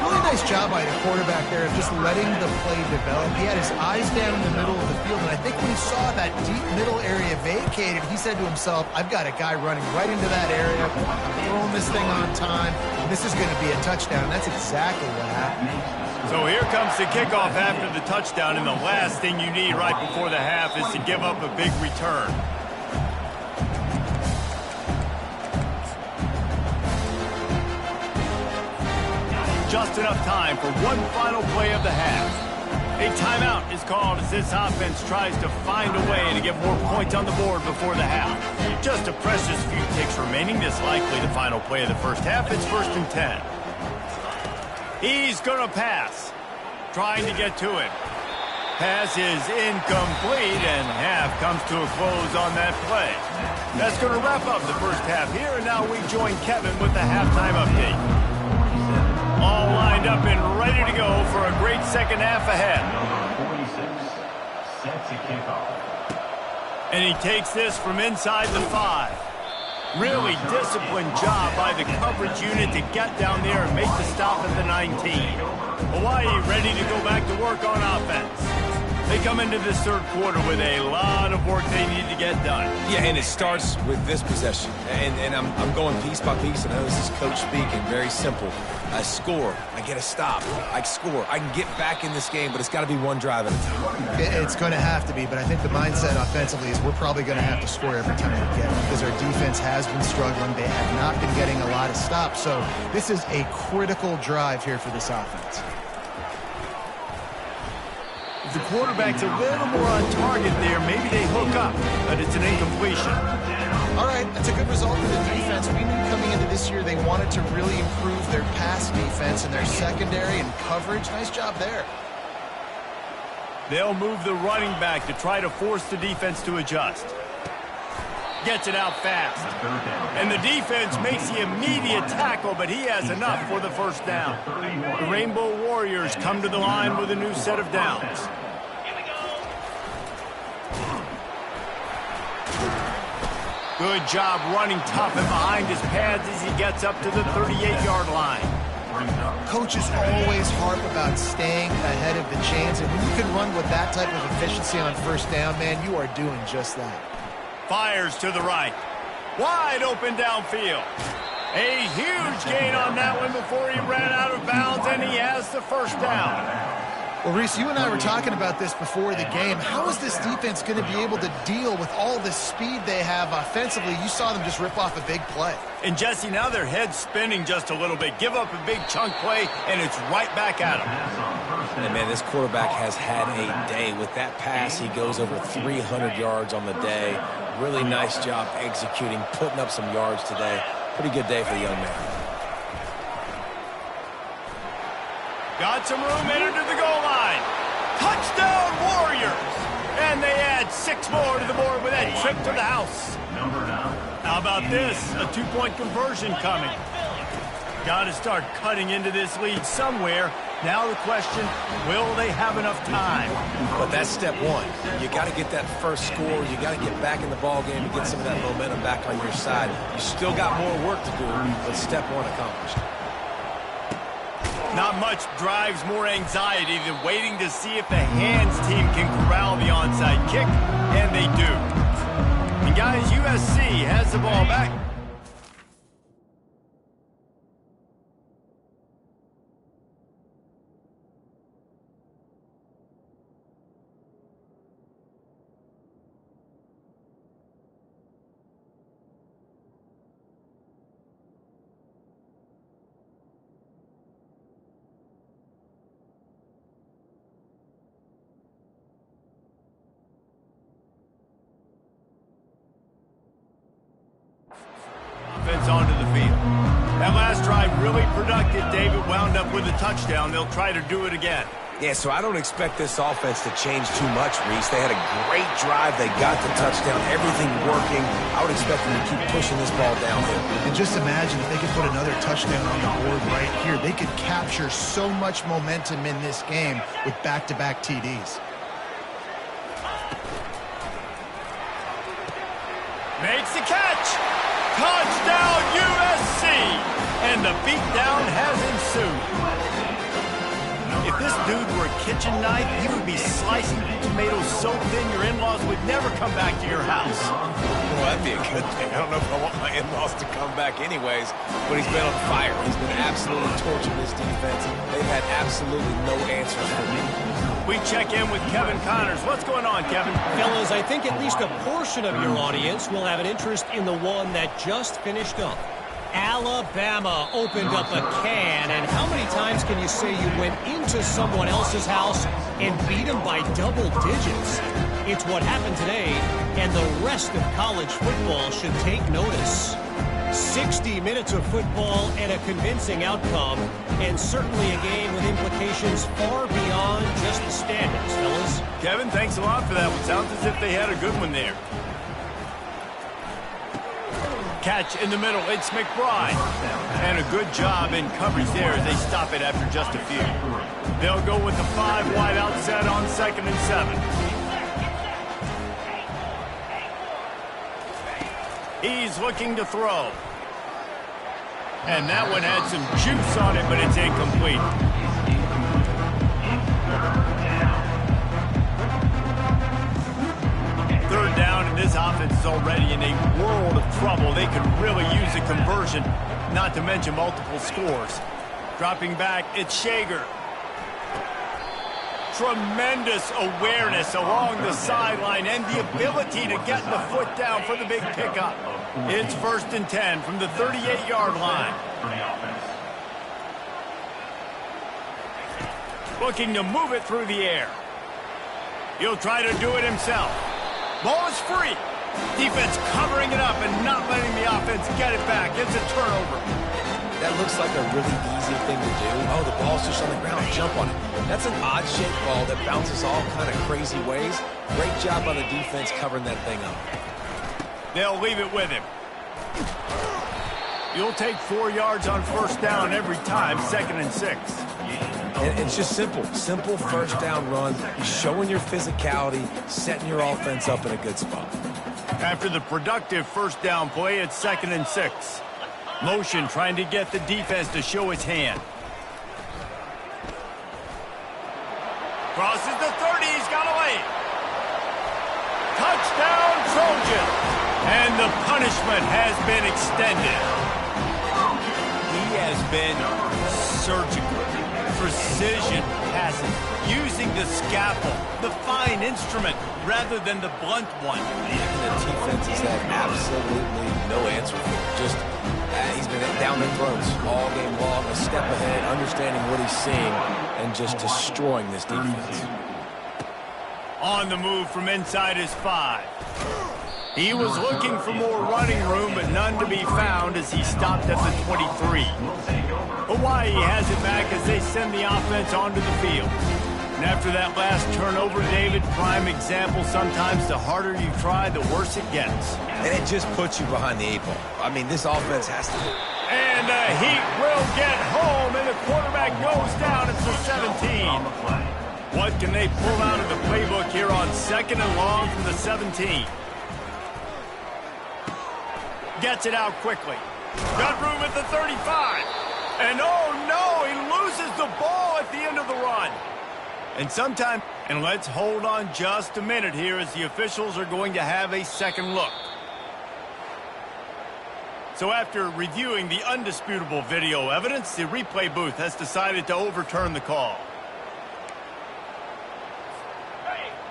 Really nice job by the quarterback there of just letting the play develop. He had his eyes down in the middle of the field, and I think when he saw that deep middle area vacated, he said to himself, I've got a guy running right into that area. I'm throwing this thing on time. This is going to be a touchdown. That's exactly what happened. So here comes the kickoff after the touchdown, and the last thing you need right before the half is to give up a big return. Just enough time for one final play of the half. A timeout is called as this offense tries to find a way to get more points on the board before the half. Just a precious few ticks remaining. This likely the final play of the first half. It's 1st and 10. He's going to pass. Trying to get to it. Pass is incomplete, and half comes to a close on that play. That's going to wrap up the first half here, and now we join Kevin with the halftime update. All lined up and ready to go for a great second half ahead. Number 46, set to kick off. And he takes this from inside the 5. Really disciplined job by the coverage unit to get down there and make the stop at the 19. Hawaii ready to go back to work on offense. They come into this third quarter with a lot of work they need to get done. Yeah, and it starts with this possession. And I'm going piece by piece. I know this is coach speaking, very simple. I score, I get a stop, I score. I can get back in this game, but it's got to be one drive at a time. It's going to have to be, but I think the mindset offensively is we're probably going to have to score every time we get it because our defense has been struggling. They have not been getting a lot of stops, so this is a critical drive here for this offense. If the quarterback's a little more on target there, maybe they hook up, but it's an incompletion. All right, that's a good result for the defense. We knew coming into this year they wanted to really improve their pass defense and their secondary and coverage. Nice job there. They'll move the running back to try to force the defense to adjust. Gets it out fast. And the defense makes the immediate tackle, but he has enough for the first down. The Rainbow Warriors come to the line with a new set of downs. Good job running tough and behind his pads as he gets up to the 38-yard line. Coaches always harp about staying ahead of the chains, and when you can run with that type of efficiency on first down, man, you are doing just that. Fires to the right. Wide open downfield. A huge gain on that one before he ran out of bounds, and he has the first down. Well, Reese, you and I were talking about this before the game. How is this defense going to be able to deal with all the speed they have offensively? You saw them just rip off a big play. And, Jesse, now their head's spinning just a little bit. Give up a big chunk play, and it's right back at them. And, man, this quarterback has had a day. With that pass, he goes over 300 yards on the day. Really nice job executing, putting up some yards today. Pretty good day for the young man. Got some room, entered to the goal line. Touchdown, Warriors! And they add 6 more to the board with that trip to the house. How about this? A 2-point conversion coming. Got to start cutting into this lead somewhere. Now the question, will they have enough time? But that's step one. You got to get that first score. You got to get back in the ball game and get some of that momentum back on your side. You still got more work to do, but step one accomplished. Not much drives more anxiety than waiting to see if the hands team can corral the onside kick, and they do. And guys, USC has the ball back. Offense onto the field. That last drive really productive. David wound up with a touchdown. They'll try to do it again. Yeah, so I don't expect this offense to change too much, Reese. They had a great drive. They got the touchdown. Everything working. I would expect them to keep pushing this ball downhill. And just imagine if they could put another touchdown on the board right here. They could capture so much momentum in this game with back-to-back TDs. Makes the catch. Touchdown USC. And the beatdown has ensued. If this dude were a kitchen knife, he would be slicing tomatoes so thin your in-laws would never come back to your house. Well, that'd be a good thing. I don't know if I want my in-laws to come back anyways, but he's been on fire. He's been absolutely torching this defense. They've had absolutely no answers for me. We check in with Kevin Connors. What's going on, Kevin? Fellas, I think at least a portion of your audience will have an interest in the one that just finished up. Alabama opened up a can, and how many times can you say you went into someone else's house and beat them by double digits? It's what happened today, and the rest of college football should take notice. 60 minutes of football and a convincing outcome, and certainly a game with implications far beyond just the standings, fellas. Kevin, thanks a lot for that one. Sounds as if they had a good one there. Catch in the middle, it's McBride. And a good job in coverage there as they stop it after just a few. They'll go with the 5 wide out set on 2nd and 7. He's looking to throw. And that one had some juice on it, but it's incomplete. Third down, and this offense is already in a world of trouble. They could really use a conversion, not to mention multiple scores. Dropping back, it's Shager. Tremendous awareness along the sideline and the ability to get the foot down for the big pickup. It's 1st and 10 from the 38-yard line. Looking to move it through the air. He'll try to do it himself. Ball is free. Defense covering it up and not letting the offense get it back. It's a turnover. That looks like a really easy thing to do. Oh, the ball's just on the ground. Jump on it. That's an odd-shaped ball that bounces all kind of crazy ways. Great job by the defense covering that thing up. They'll leave it with him. You'll take 4 yards on 1st down every time, 2nd and 6. And it's just simple. Simple 1st down run, showing your physicality, setting your offense up in a good spot. After the productive 1st down play, it's 2nd and 6. Motion trying to get the defense to show its hand. Crosses the 30, he's got away. Touchdown Trojan. And the punishment has been extended. He has been surgical. Precision passing, using the scalpel, the fine instrument, rather than the blunt one. The defense has had absolutely no answer for him. Just, he's been down their throats all game long, a step ahead, understanding what he's seeing, and just destroying this defense. On the move from inside his 5. He was looking for more running room, but none to be found as he stopped at the 23. Hawaii has it back as they send the offense onto the field. And after that last turnover, David, prime example, sometimes the harder you try, the worse it gets. And it just puts you behind the 8 ball. I mean, this offense has to... And the Heat will get home, and the quarterback goes down at the 17. What can they pull out of the playbook here on 2nd and long from the 17? Gets it out quickly. Got room at the 35. And oh no, he loses the ball at the end of the run. And let's hold on just a minute here as the officials are going to have a second look. So after reviewing the undisputable video evidence, the replay booth has decided to overturn the call.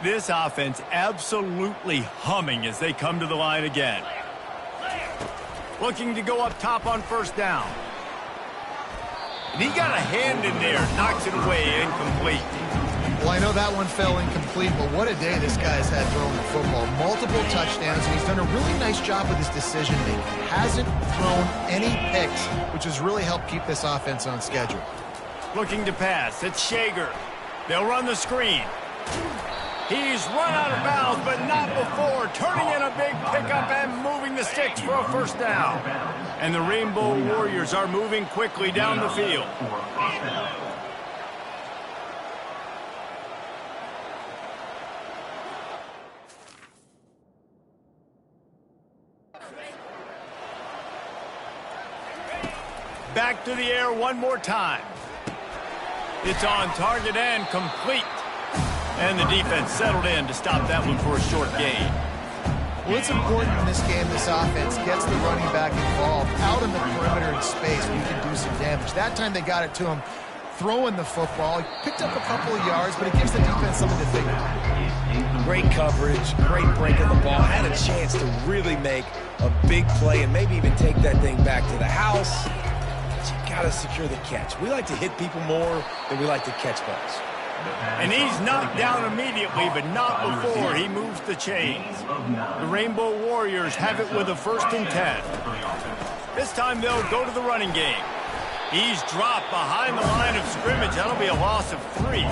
This offense absolutely humming as they come to the line again. Looking to go up top on 1st down. And he got a hand in there, knocks it away, incomplete. Well, I know that one fell incomplete, but what a day this guy's had throwing the football. Multiple touchdowns, and he's done a really nice job with his decision-making. Hasn't thrown any picks, which has really helped keep this offense on schedule. Looking to pass, it's Shager. They'll run the screen. He's run out of bounds, but not before. Turning in a big pickup and moving the sticks for a 1st down. And the Rainbow Warriors are moving quickly down the field. Back to the air one more time. It's on target and complete. And the defense settled in to stop that one for a short gain. Well, it's important in this game this offense gets the running back involved out in the perimeter in space where you can do some damage. That time they got it to him throwing the football. He picked up a couple of yards, but it gives the defense something to think about. Great coverage, great break of the ball. Had a chance to really make a big play and maybe even take that thing back to the house. But you got to secure the catch. We like to hit people more than we like to catch balls. And he's knocked down immediately, but not before he moves the chains. The Rainbow Warriors have it with a 1st and 10. This time they'll go to the running game. He's dropped behind the line of scrimmage. That'll be a loss of 3.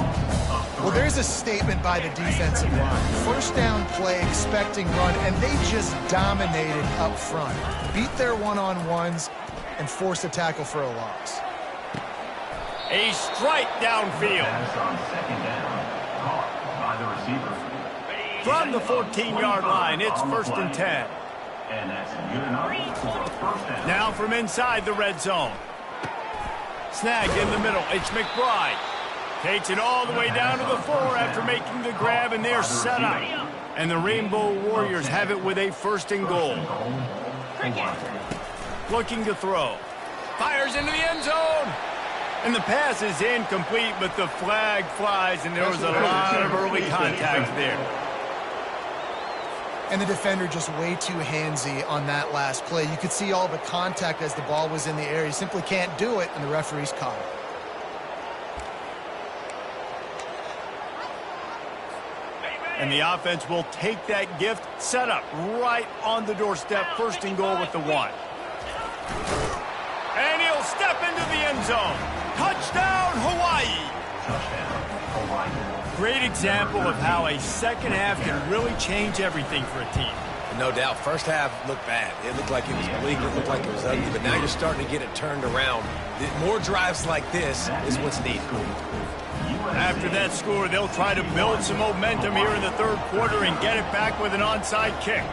Well, there's a statement by the defensive line. 1st down play, expecting run, and they just dominated up front. Beat their one-on-ones and forced a tackle for a loss. A strike downfield. From the 14-yard line, it's 1st and 10. Now from inside the red zone. Snagged in the middle, it's McBride. Takes it all the way down to the 4 after making the grab, and they're set up. And the Rainbow Warriors have it with a 1st and goal. Looking to throw. Fires into the end zone. And the pass is incomplete, but the flag flies, and there was a lot of early contact there. And the defender just way too handsy on that last play. You could see all the contact as the ball was in the air. He simply can't do it, and the referee's caught it. And the offense will take that gift, set up right on the doorstep, 1st and goal with the 1. And he'll step into the end zone. Touchdown, Hawaii! Great example of how a second half can really change everything for a team. No doubt. 1st half looked bad. It looked like it was bleak. It looked like it was ugly. But now you're starting to get it turned around. More drives like this is what's needed. After that score, they'll try to build some momentum here in the 3rd quarter and get it back with an onside kick.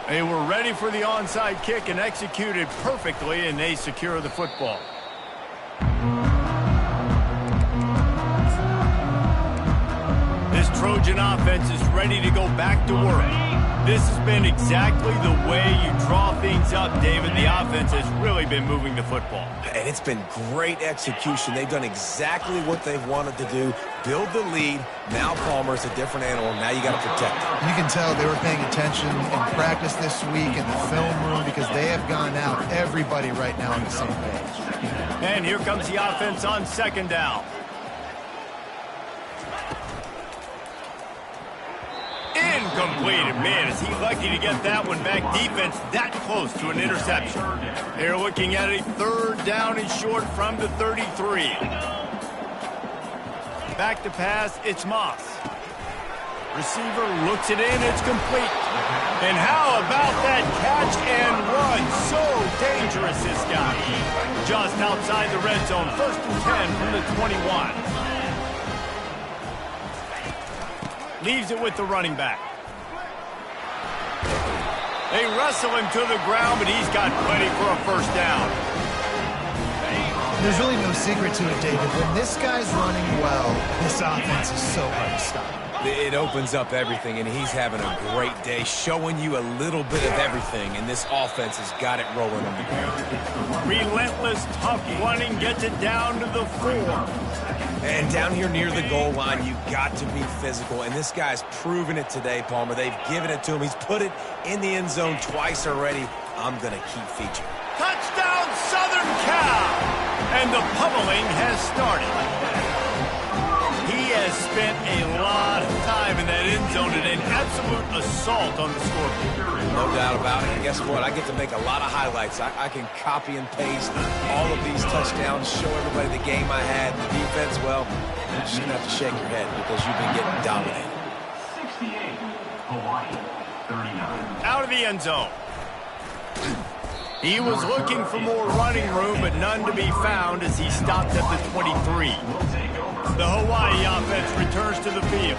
They were ready for the onside kick and executed perfectly, and they secure the football. This Trojan offense is ready to go back to work. This has been exactly the way you draw things up, David. The offense has really been moving the football. And it's been great execution. They've done exactly what they've wanted to do. Build the lead. Now Palmer's a different animal. Now you got to protect him. You can tell they were paying attention in practice this week in the film room because they have gone out, everybody right now on the same page. And here comes the offense on 2nd down. incomplete. And man, is he lucky to get that one back. Defense that close to an interception. They're looking at a 3rd down and short from the 33. Back to pass, it's Moss. Receiver looks it in, it's complete. And how about that catch and run? So dangerous, this guy. Just outside the red zone, 1st and 10 from the 21. Leaves it with the running back. They wrestle him to the ground, but he's got plenty for a 1st down. There's really no secret to it, David. When this guy's running well, this offense is so hard to stop. It opens up everything, and he's having a great day, showing you a little bit of everything, and this offense has got it rolling on the ground. Relentless, tough running, gets it down to the 4. And down here near the goal line, you've got to be physical, and this guy's proven it today, Palmer. They've given it to him. He's put it in the end zone twice already. I'm going to keep featuring. Touchdown, Southern Cal! And the pummeling has started. He has spent a lot of time in that end zone and an absolute assault on the scoreboard. No doubt about it. And guess what? I get to make a lot of highlights. I can copy and paste all of these touchdowns, show everybody the game I had. The defense, well, you're just going to have to shake your head because you've been getting dominated. 68, Hawaii, 39. Out of the end zone. He was looking for more running room, but none to be found as he stopped at the 23. The Hawaii offense returns to the field.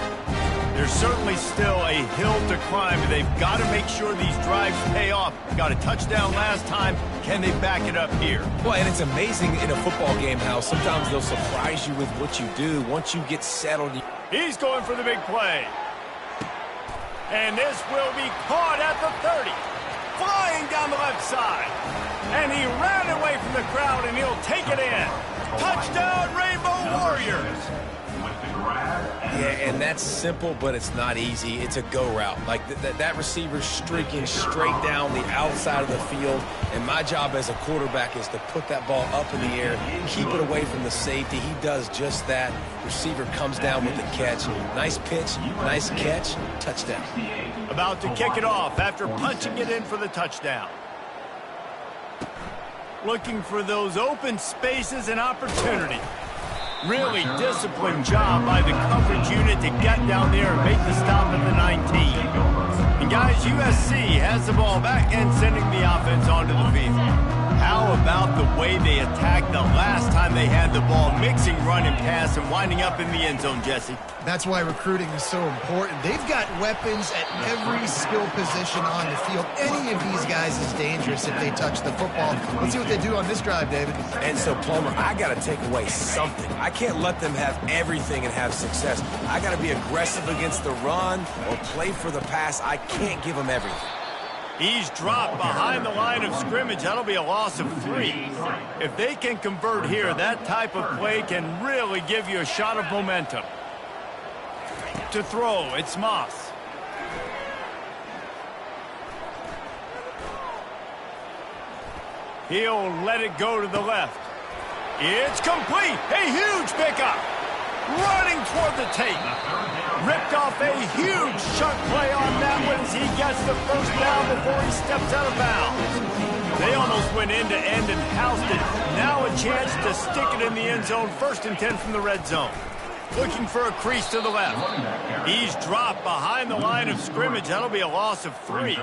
There's certainly still a hill to climb, and they've got to make sure these drives pay off. Got a touchdown last time. Can they back it up here? Well, and it's amazing in a football game how sometimes they'll surprise you with what you do. Once you get settled. He's going for the big play. And this will be caught at the 30. Flying down the left side. And he ran away from the crowd, and he'll take it in. Touchdown, Rainbow Warriors. Yeah, and that's simple, but it's not easy. It's a go route. Like that receiver's streaking straight down the outside of the field, and my job as a quarterback is to put that ball up in the air, keep it away from the safety. He does just that. Receiver comes down with the catch. Nice pitch, nice catch, touchdown. About to kick it off after punching it in for the touchdown. Looking for those open spaces and opportunity. Really disciplined job by the coverage unit to get down there and make the stop at the 19. And guys, USC has the ball back and sending the offense onto the field. How about the way they attacked the last time they had the ball, mixing run and pass and winding up in the end zone, Jesse? That's why recruiting is so important. They've got weapons at every skill position on the field. Any of these guys is dangerous if they touch the football. Let's see what they do on this drive, David. And so, Palmer, I got to take away something. I can't let them have everything and have success. I got to be aggressive against the run or play for the pass. I can't give them everything. He's dropped behind the line of scrimmage. That'll be a loss of 3. If they can convert here, that type of play can really give you a shot of momentum. To throw, it's Moss. He'll let it go to the left. It's complete. A huge pickup. Running toward the tape. Ripped off a huge chunk play on that one as he gets the 1st down before he steps out of bounds. They almost went end to end and housed it. Now a chance to stick it in the end zone. 1st and 10 from the red zone. Looking for a crease to the left. He's dropped behind the line of scrimmage. That'll be a loss of 3.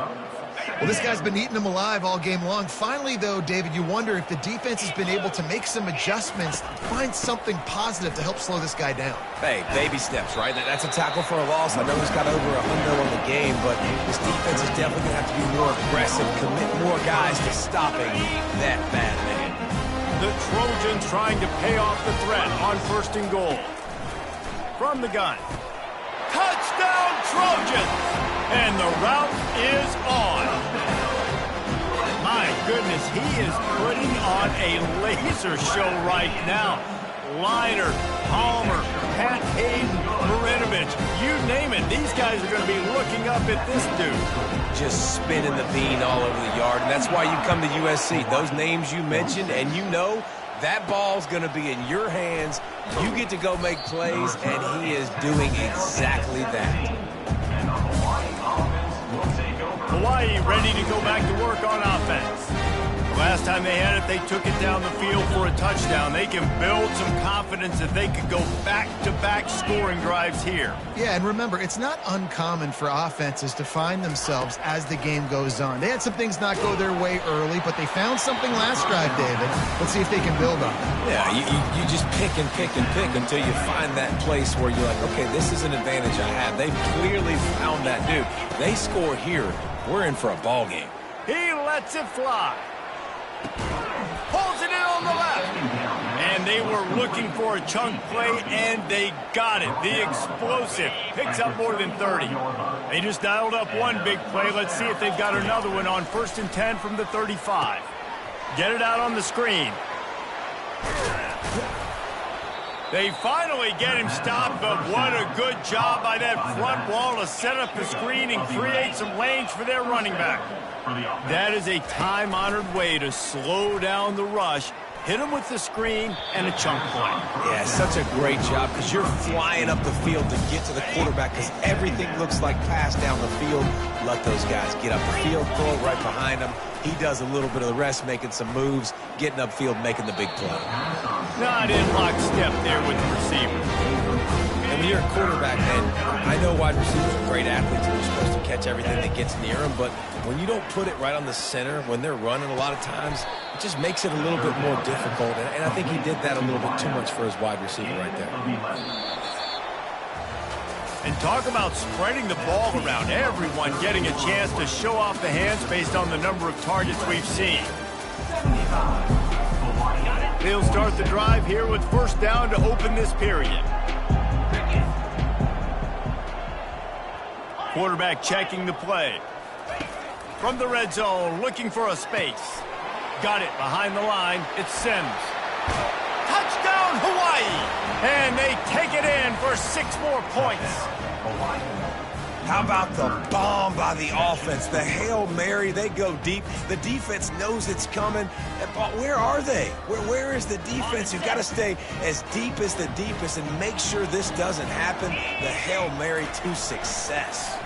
Well, this guy's been eating them alive all game long. Finally, though, David, you wonder if the defense has been able to make some adjustments, find something positive to help slow this guy down. Hey, baby steps, right? That's a tackle for a loss. I know he's got over 100 on the game, but this defense is definitely going to have to be more aggressive, commit more guys to stopping that bad man. The Trojans trying to pay off the threat on 1st and goal. From the gun. Touchdown, Trojans! And the route is on. My goodness, he is putting on a laser show right now. Liner, Palmer, Pat Hayden, Marinovich, you name it. These guys are going to be looking up at this dude. Just spinning the bean all over the yard, and that's why you come to USC. Those names you mentioned, and you know that ball's going to be in your hands. You get to go make plays, and he is doing exactly that. Hawaii ready to go back to work on offense. Last time they had it, they took it down the field for a touchdown. They can build some confidence that they could go back-to-back scoring drives here. Yeah, and remember, it's not uncommon for offenses to find themselves as the game goes on. They had some things not go their way early, but they found something last drive, David. Let's see if they can build on it. Yeah, you just pick and pick and pick until you find that place where you're like, okay, this is an advantage I have. They've clearly found that dude. They score here, we're in for a ball game. He lets it fly. Pulls it in on the left. And they were looking for a chunk play, and they got it. The explosive picks up more than 30. They just dialed up one big play. Let's see if they've got another one on 1st and 10 from the 35. Get it out on the screen. They finally get him stopped, but what a good job by that front wall to set up the screen and create some lanes for their running back. That is a time-honored way to slow down the rush, hit him with the screen, and a chunk play. Yeah, such a great job because you're flying up the field to get to the quarterback because everything looks like pass down the field. Let those guys get up the field, throw it right behind him. He does a little bit of the rest, making some moves, getting upfield, making the big play. Not in lockstep there with the receiver. And when you're a quarterback, man, I know wide receivers are great athletes and you're supposed to catch everything that gets near them, but when you don't put it right on the center, when they're running a lot of times, it just makes it a little bit more difficult. And I think he did that a little bit too much for his wide receiver right there. And talk about spreading the ball around. Everyone getting a chance to show off the hands based on the number of targets we've seen. They'll start the drive here with 1st down to open this period. Quarterback checking the play. From the red zone, looking for a space. Got it behind the line. It's Sims. Touchdown, Hawaii! And they take it in for 6 more points. How about the bomb by the offense? The Hail Mary, they go deep. The defense knows it's coming. But where are they? Where is the defense? You've got to stay as deep as the deepest and make sure this doesn't happen. The Hail Mary to success.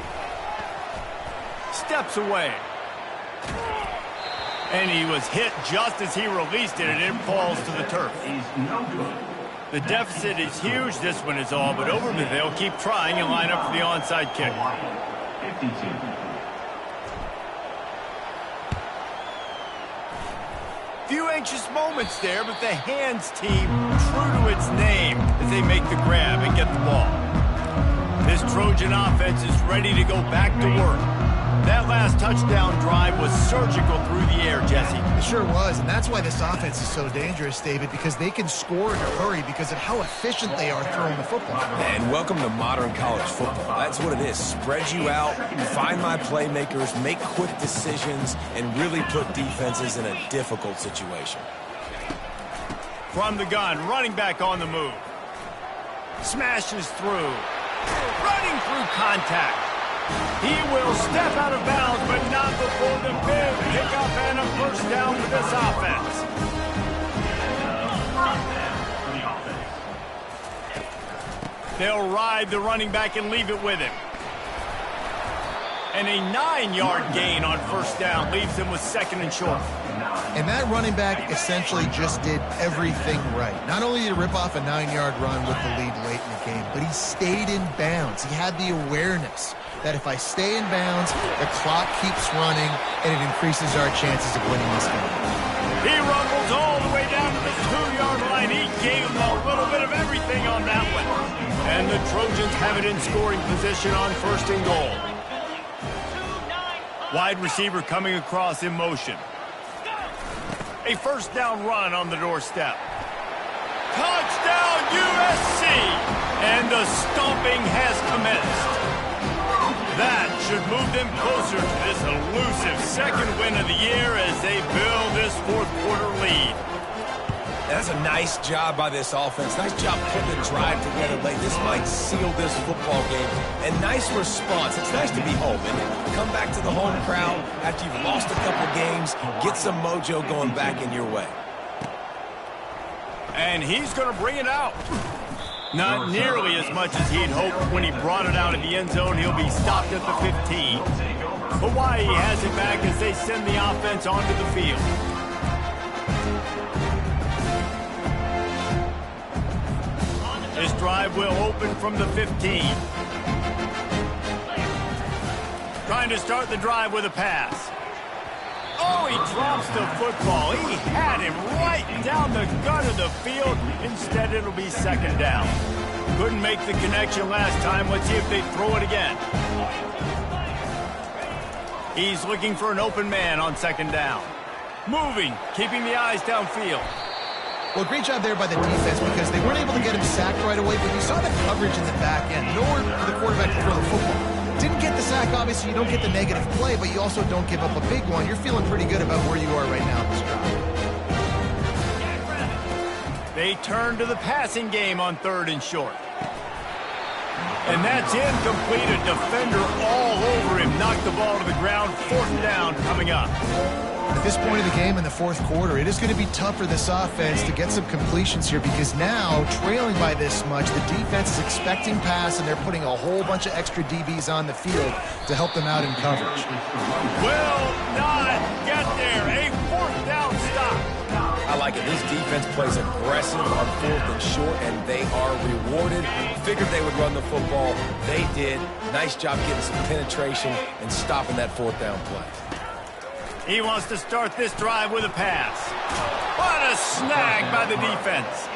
Steps away. And he was hit just as he released it, and it falls to the turf. The deficit is huge. This one is all but over, but they'll keep trying and line up for the onside kick. 52. Few anxious moments there, but the hands team true to its name as they make the grab and get the ball. This Trojan offense is ready to go back to work. That last touchdown drive was surgical through the air, Jesse. It sure was, and that's why this offense is so dangerous, David, because they can score in a hurry because of how efficient they are throwing the football. And welcome to modern college football. That's what it is. Spread you out, find my playmakers, make quick decisions, and really put defenses in a difficult situation. From the gun, running back on the move. Smashes through. Running through contact. He will step out of bounds, but not before the big pickup and a 1st down for this offense. They'll ride the running back and leave it with him. And a 9-yard gain on 1st down leaves him with 2nd and short. And that running back essentially just did everything right. Not only did he rip off a 9-yard run with the lead late in the game, but he stayed in bounds. He had the awareness that if I stay in bounds, the clock keeps running, and it increases our chances of winning this game. He rumbles all the way down to the 2-yard line. He gave him a little bit of everything on that one. And the Trojans have it in scoring position on 1st and goal. Wide receiver coming across in motion. A 1st down run on the doorstep. Touchdown, USC! And the stomping has commenced. That should move them closer to this elusive 2nd win of the year as they build this 4th quarter lead. That's a nice job by this offense. Nice job putting the drive together late. This might seal this football game. And nice response. It's nice to be home, and come back to the home crowd after you've lost a couple games. Get some mojo going back in your way. And he's going to bring it out. Not nearly as much as he'd hoped when he brought it out of the end zone. He'll be stopped at the 15. Hawaii has it back as they send the offense onto the field. This drive will open from the 15. Trying to start the drive with a pass. Oh, he drops the football. He had him right down the gut of the field. Instead, it'll be second down. Couldn't make the connection last time. Let's see if they throw it again. He's looking for an open man on second down. Moving, keeping the eyes downfield. Well, great job there by the defense because they weren't able to get him sacked right away, but you saw the coverage in the back end. Nowhere for the quarterback to throw the football. Didn't get the sack, obviously. You don't get the negative play, but you also don't give up a big one. You're feeling pretty good about where you are right now in this drive. They turn to the passing game on 3rd and short. And that's incomplete. A defender all over him. Knocked the ball to the ground. 4th down coming up. At this point of the game in the 4th quarter, it is going to be tough for this offense to get some completions here because now, trailing by this much, the defense is expecting pass, and they're putting a whole bunch of extra DBs on the field to help them out in coverage. Will not get there. A 4th down stop. I like it. This defense plays aggressive on 4th and short, and they are rewarded. Figured they would run the football. They did. Nice job getting some penetration and stopping that 4th down play. He wants to start this drive with a pass. What a snag by the defense.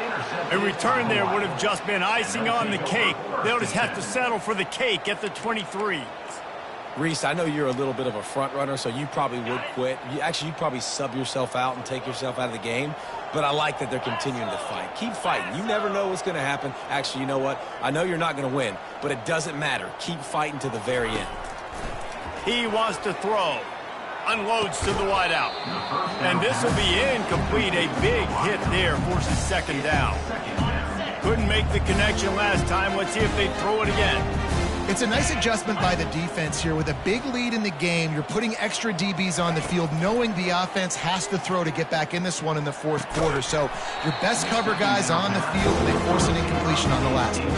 A return there would have just been icing on the cake. They'll just have to settle for the cake at the 23. Reese, I know you're a little bit of a front runner, so you probably would quit. You'd probably sub yourself out and take yourself out of the game. But I like that they're continuing to fight. Keep fighting. You never know what's going to happen. Actually, you know what? I know you're not going to win, but it doesn't matter. Keep fighting to the very end. He wants to throw. Unloads to the wideout. And this will be incomplete. A big hit there forces 2nd down. Couldn't make the connection last time. Let's see if they throw it again. It's a nice adjustment by the defense here. With a big lead in the game, you're putting extra DBs on the field, knowing the offense has to throw to get back in this one in the 4th quarter. So your best cover guys on the field, and they force an incompletion on the last one.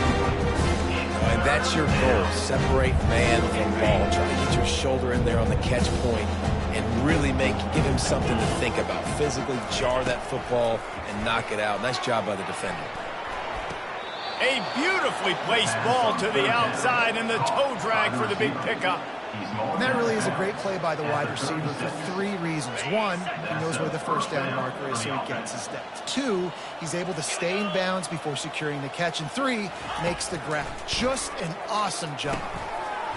And that's your goal. Separate man from ball. Try to get your shoulder in there on the catch point and really give him something to think about. Physically jar that football and knock it out. Nice job by the defender. A beautifully placed ball to the outside and the toe drag for the big pickup. And that really is a great play by the wide receiver for 3 reasons. 1, he knows where the 1st down marker is, so he gets his depth. 2, he's able to stay in bounds before securing the catch. And 3, makes the grab. Just an awesome job.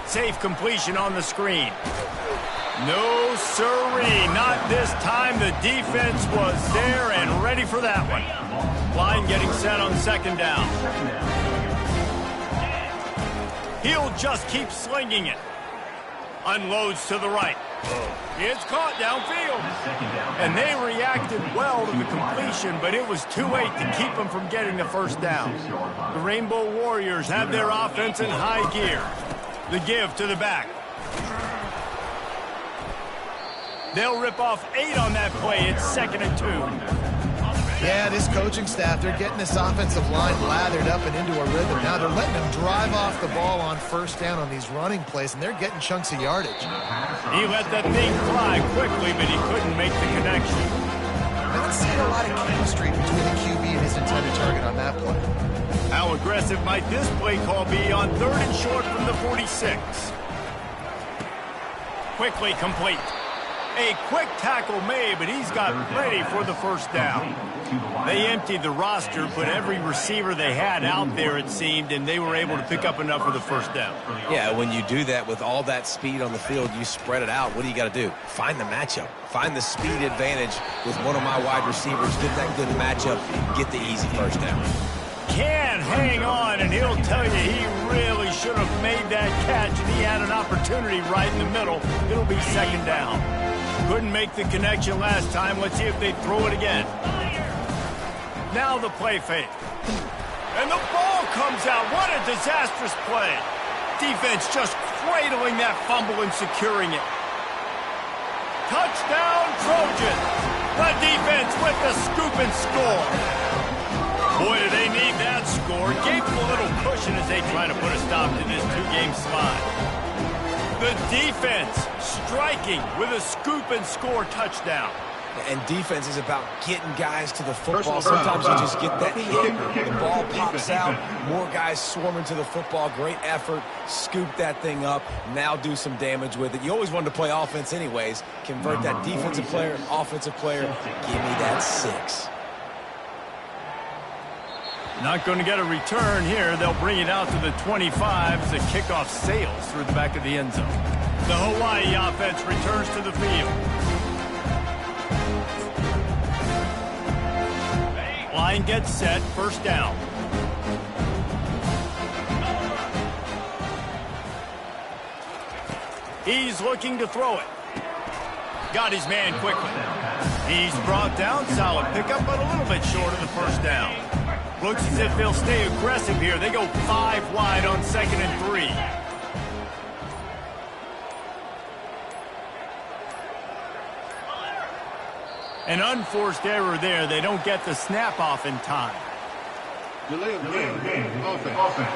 Safe completion on the screen. No siree, not this time. The defense was there and ready for that one. Line getting set on 2nd down. He'll just keep slinging it. Unloads to the right. It's caught downfield. And they reacted well to the completion, but it was too late to keep them from getting the 1st down. The Rainbow Warriors have their offense in high gear. The give to the back. They'll rip off 8 on that play. It's 2nd and 2. Yeah, this coaching staff, they're getting this offensive line lathered up and into a rhythm. Now they're letting them drive off the ball on 1st down on these running plays, and they're getting chunks of yardage. He let that thing fly quickly, but he couldn't make the connection. I haven't seen a lot of chemistry between the QB and his intended target on that play. How aggressive might this play call be on 3rd and short from the 46? Quickly complete. A quick tackle made, but he's got plenty for the 1st down. They emptied the roster, put every receiver they had out there, it seemed, and they were able to pick up enough for the 1st down. Yeah, when you do that with all that speed on the field, you spread it out. What do you got to do? Find the matchup. Find the speed advantage with one of my wide receivers. Get that good matchup. Get the easy 1st down. Can hang on, and he'll tell you he really should have made that catch, and he had an opportunity right in the middle. It'll be 2nd down. Couldn't make the connection last time. Let's see if they throw it again. Now the play fake. And the ball comes out. What a disastrous play. Defense just cradling that fumble and securing it. Touchdown, Trojans. The defense with the scoop and score. Boy, do they need that score. Gave them a little cushion as they try to put a stop to this 2-game slide. The defense striking with a scoop and score touchdown. And defense is about getting guys to the football. Sometimes you just get that hit, the ball pops out, more guys swarming to the football. Great effort, scoop that thing up, now do some damage with it. You always wanted to play offense anyways. Convert that defensive player, offensive player, give me that 6. Not going to get a return here. They'll bring it out to the 25 as the kickoff sails through the back of the end zone. The Hawaii offense returns to the field. Line gets set, first down. He's looking to throw it. Got his man quickly. He's brought down, solid pickup, but a little bit short of the first down. Looks as if they'll stay aggressive here. They go 5 wide on 2nd and 3. An unforced error there. They don't get the snap off in time. Delay of game. Offense.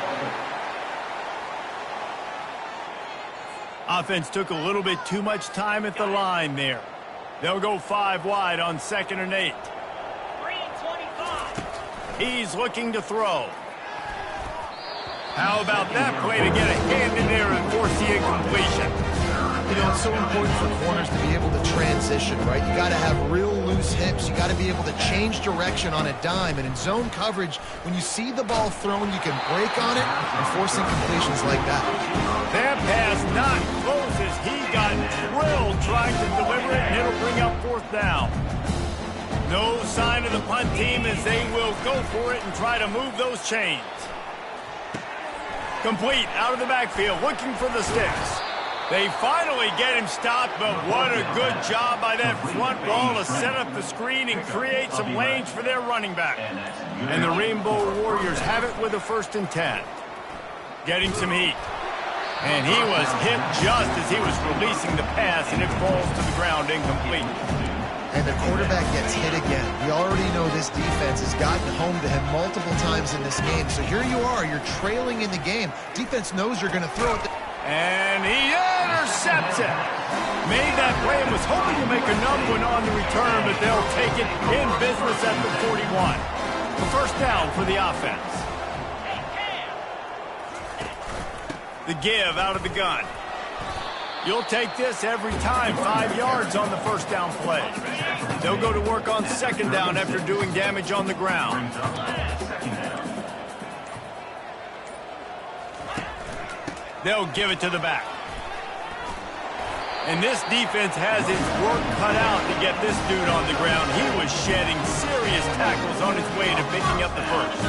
Offense took a little bit too much time at the line there. They'll go 5 wide on 2nd and 8. He's looking to throw. How about that play to get a hand in there and force the incompletion? You know, it's so important for corners to be able to transition, right? You got to have real loose hips. You got to be able to change direction on a dime. And in zone coverage, when you see the ball thrown, you can break on it and force incompletions like that. That pass not close as he got drilled trying to deliver it, and it'll bring up 4th down. No sign of the punt team as they will go for it and try to move those chains. Complete out of the backfield, looking for the sticks. They finally get him stopped, but what a good job by that front ball to set up the screen and create some lanes for their running back. And the Rainbow Warriors have it with a 1st and 10. Getting some heat. And he was hit just as he was releasing the pass, and it falls to the ground incomplete. And the quarterback gets hit again. We already know this defense has gotten home to him multiple times in this game. So here you are, you're trailing in the game. Defense knows you're going to throw it. And he intercepts it. Made that play and was hoping to make another one on the return, but they'll take it in business at the 41. The 1st down for the offense. The give out of the gun. You'll take this every time. 5 yards on the 1st down play. They'll go to work on 2nd down after doing damage on the ground. They'll give it to the back. And this defense has its work cut out to get this dude on the ground. He was shedding serious tackles on his way to picking up the 1st.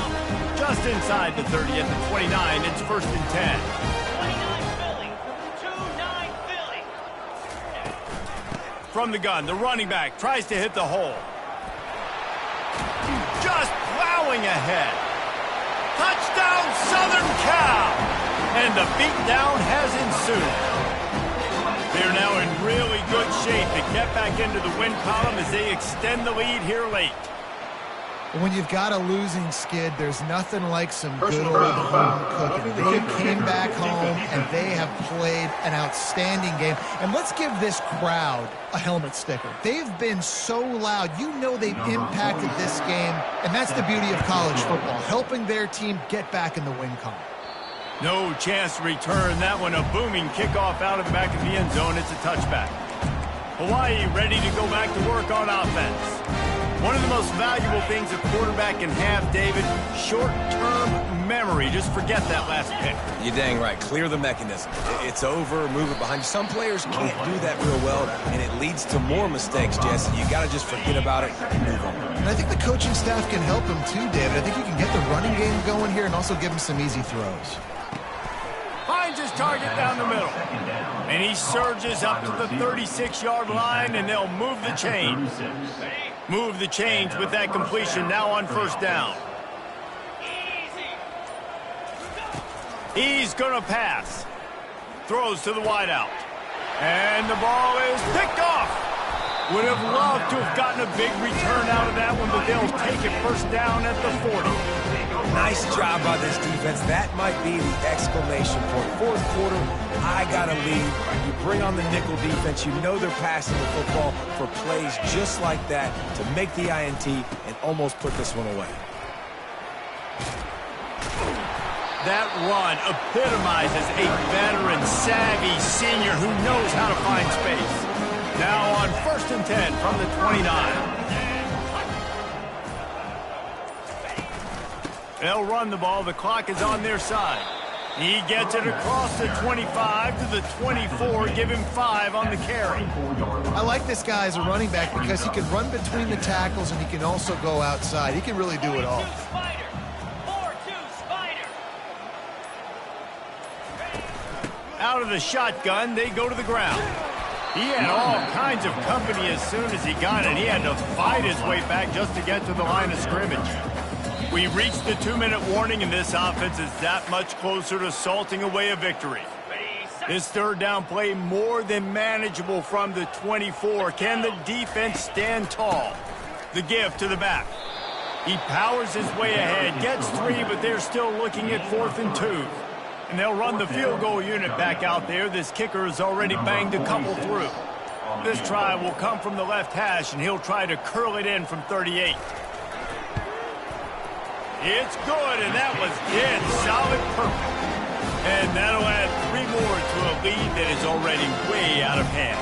Just inside the 30 at the 29, it's 1st and 10. From the gun, the running back tries to hit the hole. Just plowing ahead. Touchdown, Southern Cal! And the beatdown has ensued. They're now in really good shape to get back into the win column as they extend the lead here late. When you've got a losing skid, there's nothing like some good old home cooking. They came back home, and they have played an outstanding game. And let's give this crowd a helmet sticker. They've been so loud. You know they've impacted this game, and that's the beauty of college football, helping their team get back in the win column. No chance to return that one. A booming kickoff out of the back of the end zone. It's a touchback. Hawaii ready to go back to work on offense. One of the most valuable things a quarterback can have, David, short-term memory. Just forget that last pick. You're dang right. Clear the mechanism. It's over, move it behind you. Some players can't do that real well, and it leads to more mistakes, Jesse. You got to just forget about it and move on. And I think the coaching staff can help him too, David. I think you can get the running game going here and also give him some easy throws. Finds his target down the middle. And he surges up to the 36-yard line, and they'll move the chain. Move the chains with that completion now on 1st down. He's going to pass. Throws to the wideout. And the ball is picked off. Would have loved to have gotten a big return out of that one, but they'll take it 1st down at the 40. Nice job by this defense. That might be the exclamation point. Fourth quarter, I got a lead. You bring on the nickel defense. You know they're passing the football for plays just like that to make the INT and almost put this one away. That run epitomizes a veteran, savvy senior who knows how to find space. Now on 1st and 10 from the 29. They'll run the ball. The clock is on their side. He gets it across the 25 to the 24. Give him 5 on the carry. I like this guy as a running back because he can run between the tackles and he can also go outside. He can really do it all. Out of the shotgun, they go to the ground. He had all kinds of company as soon as he got it. He had to fight his way back just to get to the line of scrimmage. We reached the 2-minute warning, and this offense is that much closer to salting away a victory. This third down play more than manageable from the 24. Can the defense stand tall? The give to the back. He powers his way ahead, gets 3, but they're still looking at 4th and 2. And they'll run the field goal unit back out there. This kicker has already banged a couple through. This try will come from the left hash, and he'll try to curl it in from 38. It's good, and that was dead solid perfect. And that'll add 3 more to a lead that is already way out of hand.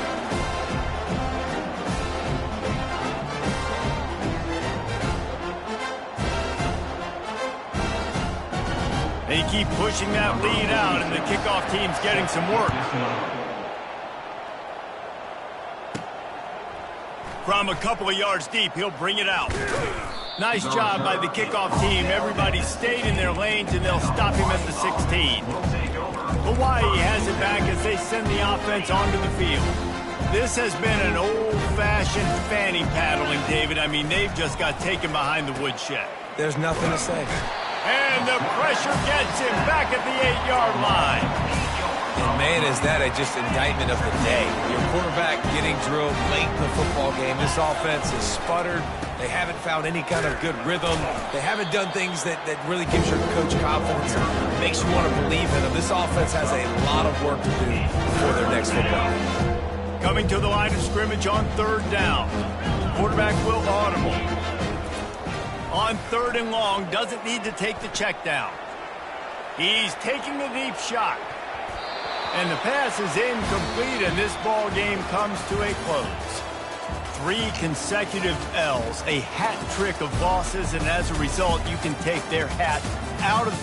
They keep pushing that lead out, and the kickoff team's getting some work. From a couple of yards deep, he'll bring it out. Nice job by the kickoff team. Everybody stayed in their lanes, and they'll stop him at the 16. Hawaii has it back as they send the offense onto the field. This has been an old-fashioned fanny paddling, David. I mean, they've just got taken behind the woodshed. There's nothing to say. And the pressure gets him back at the 8-yard line. And man, is that just indictment of the day. Your quarterback getting drilled late in the football game. This offense has sputtered. They haven't found any kind of good rhythm. They haven't done things that really gives your coach confidence and makes you want to believe in them. This offense has a lot of work to do for their next football. Coming to the line of scrimmage on 3rd down. Quarterback will audible. On 3rd and long, doesn't need to take the check down. He's taking the deep shot. And the pass is incomplete, and this ball game comes to a close. 3 consecutive L's, a hat trick of losses, and as a result, you can take their hat out of